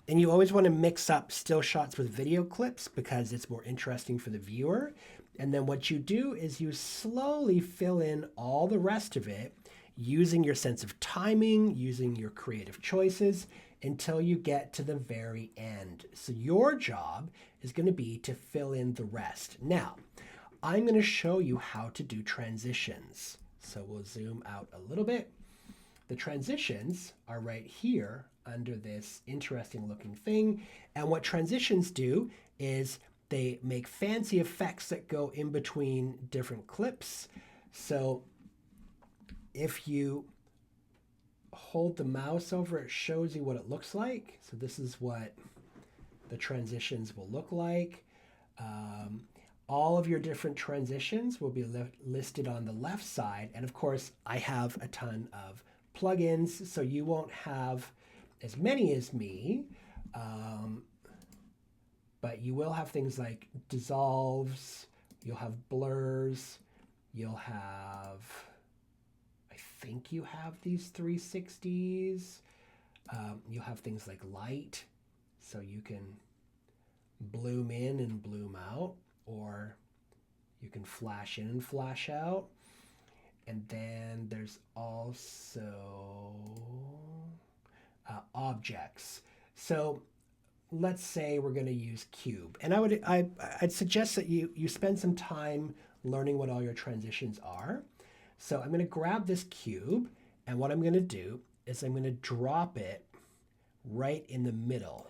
And you always want to mix up still shots with video clips because it's more interesting for the viewer. And then what you do is you slowly fill in all the rest of it using your sense of timing, using your creative choices until you get to the very end. So your job is going to be to fill in the rest. Now, I'm going to show you how to do transitions. So we'll zoom out a little bit. The transitions are right here under this interesting looking thing. And what transitions do is they make fancy effects that go in between different clips. So if you hold the mouse over, it shows you what it looks like. So this is what the transitions will look like. All of your different transitions will be listed on the left side. And of course, I have a ton of plugins, so you won't have as many as me, but you will have things like dissolves, you'll have blurs, you'll have, I think you have these 360s, you'll have things like light, so you can bloom in and bloom out, or you can flash in and flash out. And then there's also objects. So let's say we're going to use cube. And I'd suggest that you spend some time learning what all your transitions are. So I'm going to grab this cube, and what I'm going to do is I'm going to drop it right in the middle.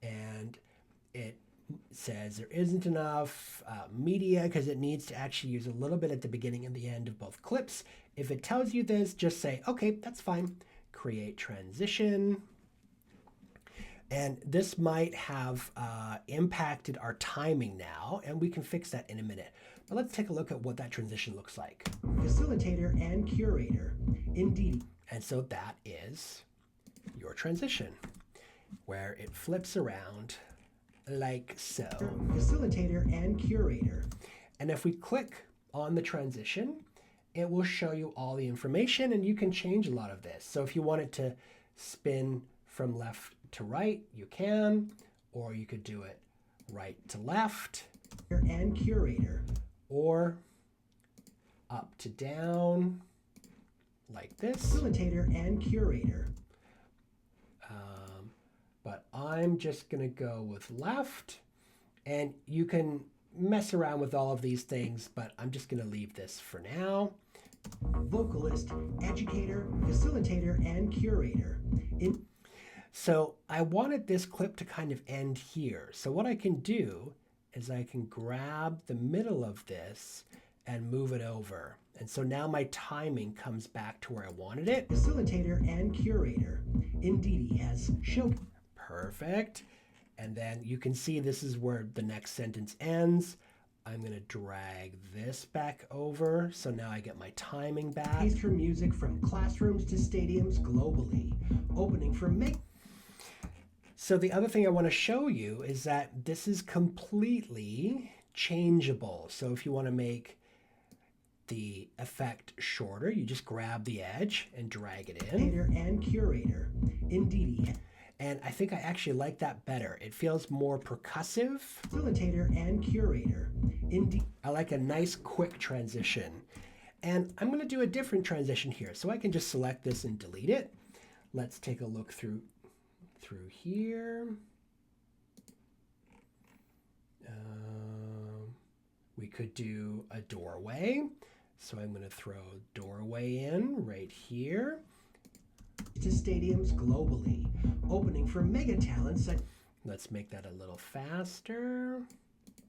And it says there isn't enough media because it needs to actually use a little bit at the beginning and the end of both clips. If it tells you this, just say, okay, that's fine. Create transition. And this might have impacted our timing now, and we can fix that in a minute. But let's take a look at what that transition looks like. Facilitator and curator. Indeed. And so that is your transition, where it flips around like so. Facilitator and curator. And if we click on the transition, it will show you all the information, and you can change a lot of this. So if you want it to spin from left to right, you can, or you could do it right to left. And curator. Or up to down, like this. Facilitator and curator. But I'm just going to go with left, and you can mess around with all of these things, but I'm just going to leave this for now. Vocalist, educator, facilitator, and curator. So I wanted this clip to kind of end here. So what I can do is I can grab the middle of this and move it over. And so now my timing comes back to where I wanted it. Facilitator and curator. Indeed, he has show. Perfect. And then you can see this is where the next sentence ends. I'm going to drag this back over. So now I get my timing back. Taste for music from classrooms to stadiums globally. Opening for So the other thing I want to show you is that this is completely changeable. So if you want to make the effect shorter, you just grab the edge and drag it in. And curator. Indeed. And I think I actually like that better. It feels more percussive. Facilitator and curator. Indeed. I like a nice quick transition. And I'm going to do a different transition here. So I can just select this and delete it. Let's take a look through here. We could do a doorway. So I'm going to throw doorway in right here. To stadiums globally. Opening for mega talents. Let's make that a little faster.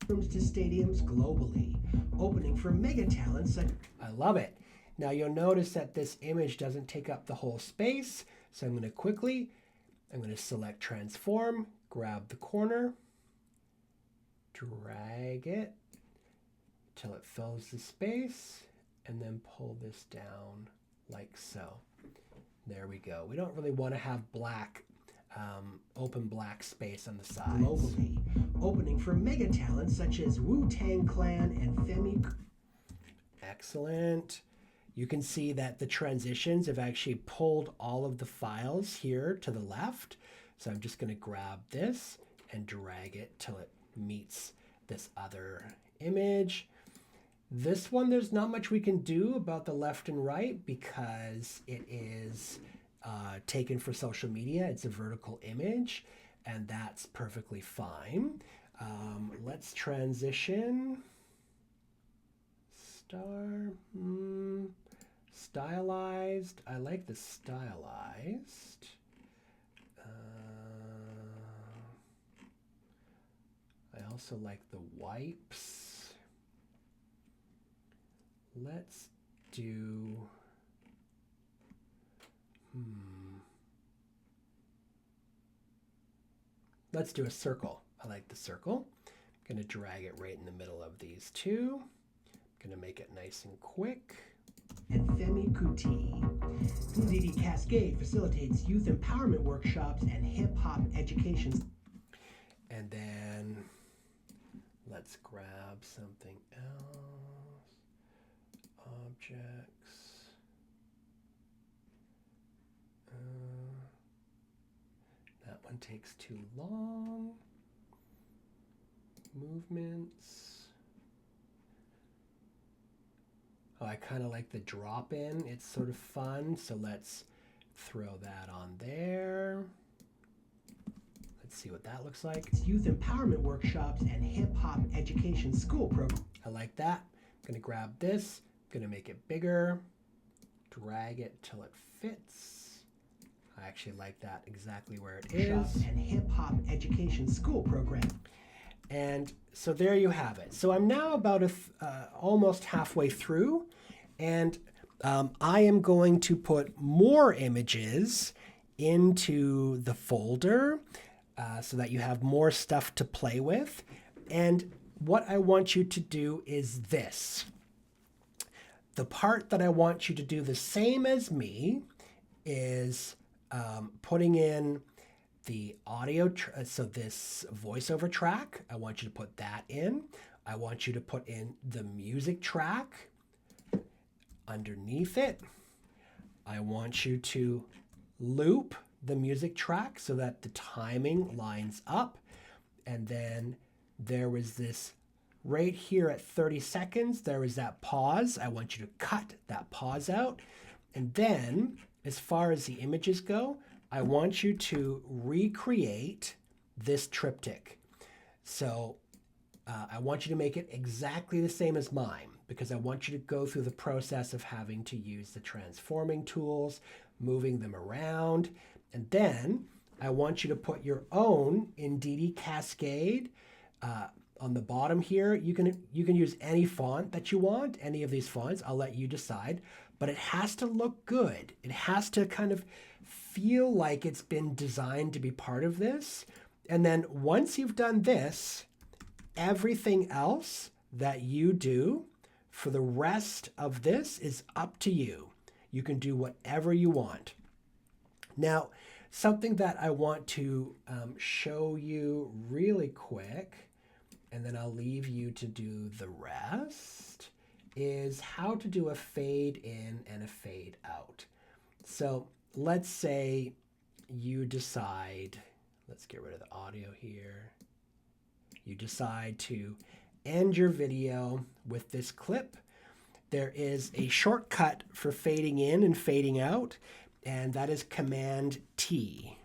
To stadiums globally. Opening for mega talents. I love it. Now you'll notice that this image doesn't take up the whole space. So I'm going to select transform, grab the corner, drag it till it fills the space, and then pull this down like so. There we go. We don't really want to have black, open black space on the sides. Globally, opening for mega talents such as Wu-Tang Clan and Femi. Excellent. You can see that the transitions have actually pulled all of the files here to the left. So I'm just going to grab this and drag it till it meets this other image. This one, there's not much we can do about the left and right because it is taken for social media. It's a vertical image, and that's perfectly fine. Let's transition. Stylized. I like the stylized. I also like the wipes. Let's do, let's do a circle. I like the circle. I'm going to drag it right in the middle of these two. I'm going to make it nice and quick. And Femi Kuti. MUSI Cascade facilitates youth empowerment workshops and hip-hop education. And then let's grab something else. Objects. That one takes too long. Movements. Oh, I kind of like the drop in. It's sort of fun. So let's throw that on there. Let's see what that looks like. It's youth empowerment workshops and hip-hop education school program. I like that. I'm going to grab this. Going to make it bigger, drag it till it fits. I actually like that exactly where it is. And hip-hop education school program. And so there you have it. So I'm now about almost halfway through, and I am going to put more images into the folder so that you have more stuff to play with. And what I want you to do is this. The part that I want you to do the same as me is putting in the audio, so this voiceover track, I want you to put that in. I want you to put in the music track underneath it. I want you to loop the music track so that the timing lines up. And then there was this right here at 30 seconds, there is that pause. I want you to cut that pause out. And then, as far as the images go, I want you to recreate this triptych. So I want you to make it exactly the same as mine because I want you to go through the process of having to use the transforming tools, moving them around. And then I want you to put your own Indeedee Cascade on the bottom here. You can use any font that you want, any of these fonts. I'll let you decide, but it has to look good. It has to kind of feel like it's been designed to be part of this. And then once you've done this, everything else that you do for the rest of this is up to you. You can do whatever you want. Now, something that I want to show you really quick, and then I'll leave you to do the rest, is how to do a fade in and a fade out. So let's say you decide, let's get rid of the audio here. You decide to end your video with this clip. There is a shortcut for fading in and fading out, and that is Command T.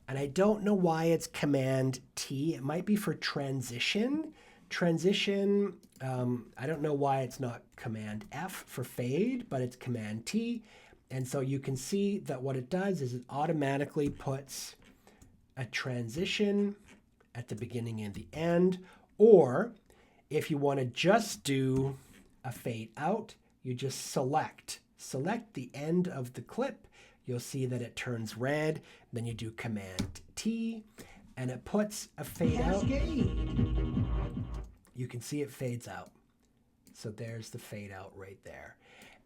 And I don't know why it's Command T. It might be for transition. Transition, I don't know why it's not Command F for fade, but it's Command T. And so you can see that what it does is it automatically puts a transition at the beginning and the end. Or if you want to just do a fade out, you just select select the end of the clip, you'll see that it turns red. Then you do Command T, and it puts a fade out. Cascade. You can see it fades out. So there's the fade out right there.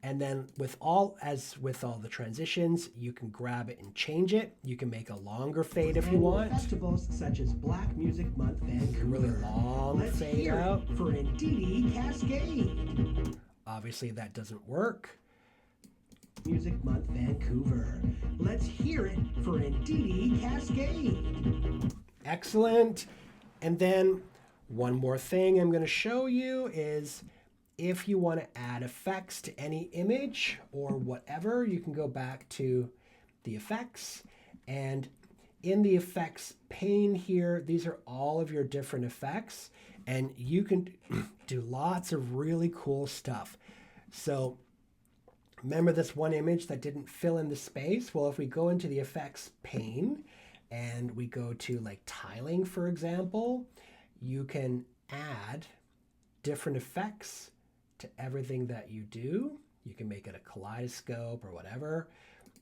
And then with all the transitions, you can grab it and change it. You can make a longer fade if you Annual want. festivals such as Black Music Month Vancouver. Really long Let's fade hear out. it for Ndidi Cascade. Obviously that doesn't work. Music Month Vancouver. Let's hear it for Ndidi Cascade. Excellent. And then one more thing I'm going to show you is if you want to add effects to any image or whatever, you can go back to the effects, and in the effects pane here, these are all of your different effects, and you can do lots of really cool stuff. So remember this one image that didn't fill in the space? Well, if we go into the effects pane and we go to like tiling, for example, you can add different effects to everything that you do. You can make it a kaleidoscope or whatever.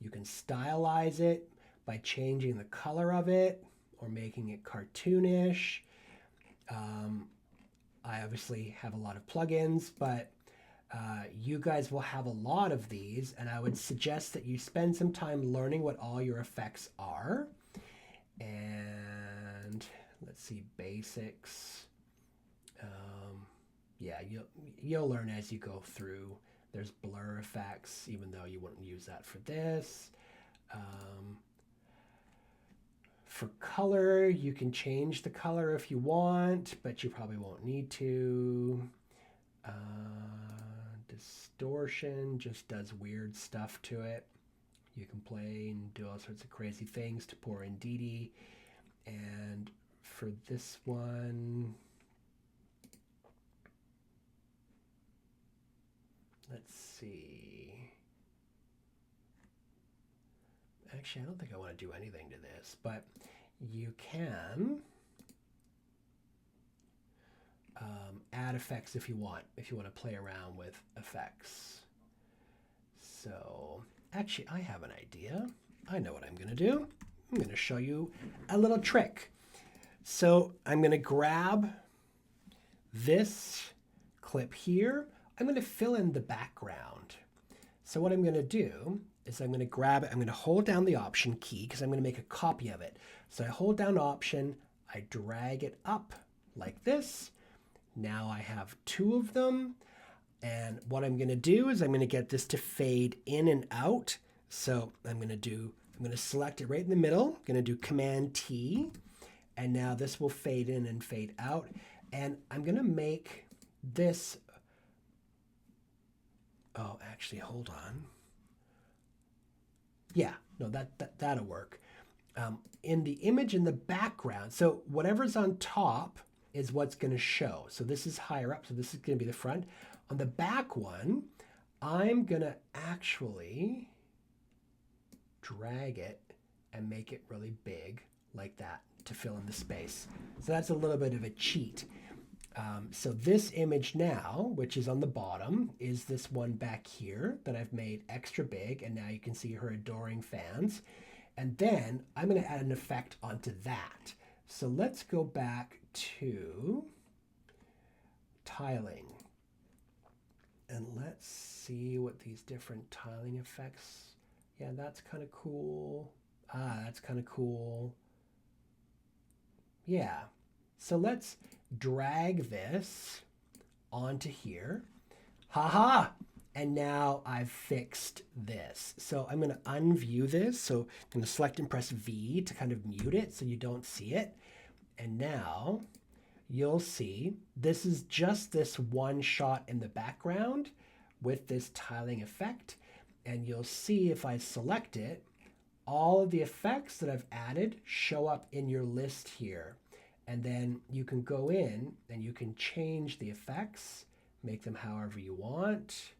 You can stylize it by changing the color of it or making it cartoonish. I obviously have a lot of plugins, but you guys will have a lot of these, and I would suggest that you spend some time learning what all your effects are. And let's see, basics. Yeah, you'll learn as you go through. There's blur effects, even though you wouldn't use that for this. For color, you can change the color if you want, but you probably won't need to. Distortion just does weird stuff to it. You can play and do all sorts of crazy things to pour in Ndidi. And for this one, let's see. Actually, I don't think I want to do anything to this, but you can add effects if you want to play around with effects. So actually, I have an idea. I know what I'm going to do. I'm going to show you a little trick. So I'm going to grab this clip here. I'm going to fill in the background. So what I'm going to do is I'm going to grab it. I'm going to hold down the Option key because I'm going to make a copy of it. So I hold down Option, I drag it up like this. Now I have two of them. And what I'm going to do is I'm going to get this to fade in and out. So I'm going to select it right in the middle. I'm going to do Command T. And now this will fade in and fade out. And I'm going to make this. Oh, actually, hold on. Yeah, no, that'll work. In the image in the background, so whatever's on top is what's going to show. So this is higher up, so this is going to be the front. On the back one, I'm going to actually drag it and make it really big like that to fill in the space. So that's a little bit of a cheat. So this image now, which is on the bottom, is this one back here that I've made extra big, and now you can see her adoring fans. And then I'm going to add an effect onto that. So let's go back to tiling. And let's see what these different tiling effects. Yeah, that's kind of cool. That's kind of cool. Yeah. So let's drag this onto here. Haha! And now I've fixed this. So I'm going to unview this. So I'm going to select and press V to kind of mute it so you don't see it. And now you'll see this is just this one shot in the background with this tiling effect. And you'll see if I select it, all of the effects that I've added show up in your list here. And then you can go in and you can change the effects, make them however you want.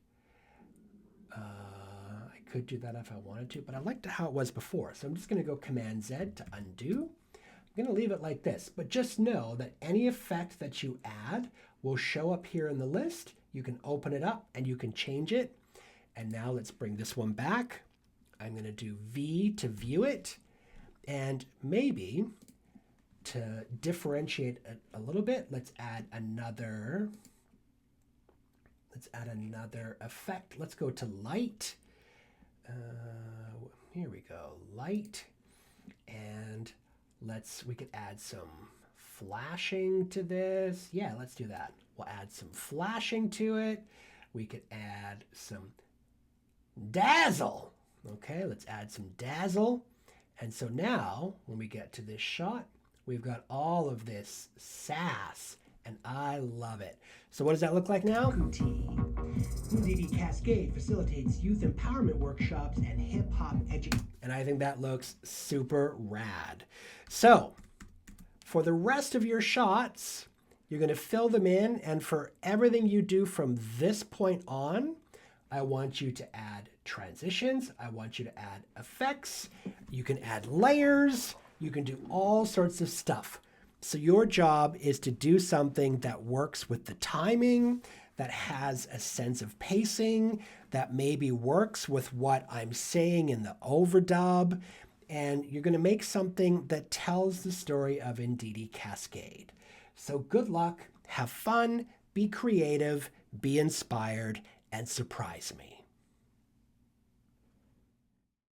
I could do that if I wanted to, but I liked how it was before. So I'm just going to go Command Z to undo. I'm going to leave it like this, but just know that any effect that you add will show up here in the list. You can open it up and you can change it. And now let's bring this one back. I'm going to do V to view it. And maybe to differentiate a little bit, let's add another effect. Let's go to light. Here we go, light. And we could add some flashing to this. Yeah, let's do that. We'll add some flashing to it. We could add some dazzle. Okay, let's add some dazzle. And so now, when we get to this shot, we've got all of this sass, and I love it. So what does that look like now? MUSI Cascade facilitates youth empowerment workshops and hip-hop education. And I think that looks super rad. So for the rest of your shots, you're going to fill them in. And for everything you do from this point on, I want you to add transitions. I want you to add effects. You can add layers. You can do all sorts of stuff. So your job is to do something that works with the timing, that has a sense of pacing, that maybe works with what I'm saying in the overdub. And you're going to make something that tells the story of Ndidi Cascade. So good luck, have fun, be creative, be inspired, and surprise me.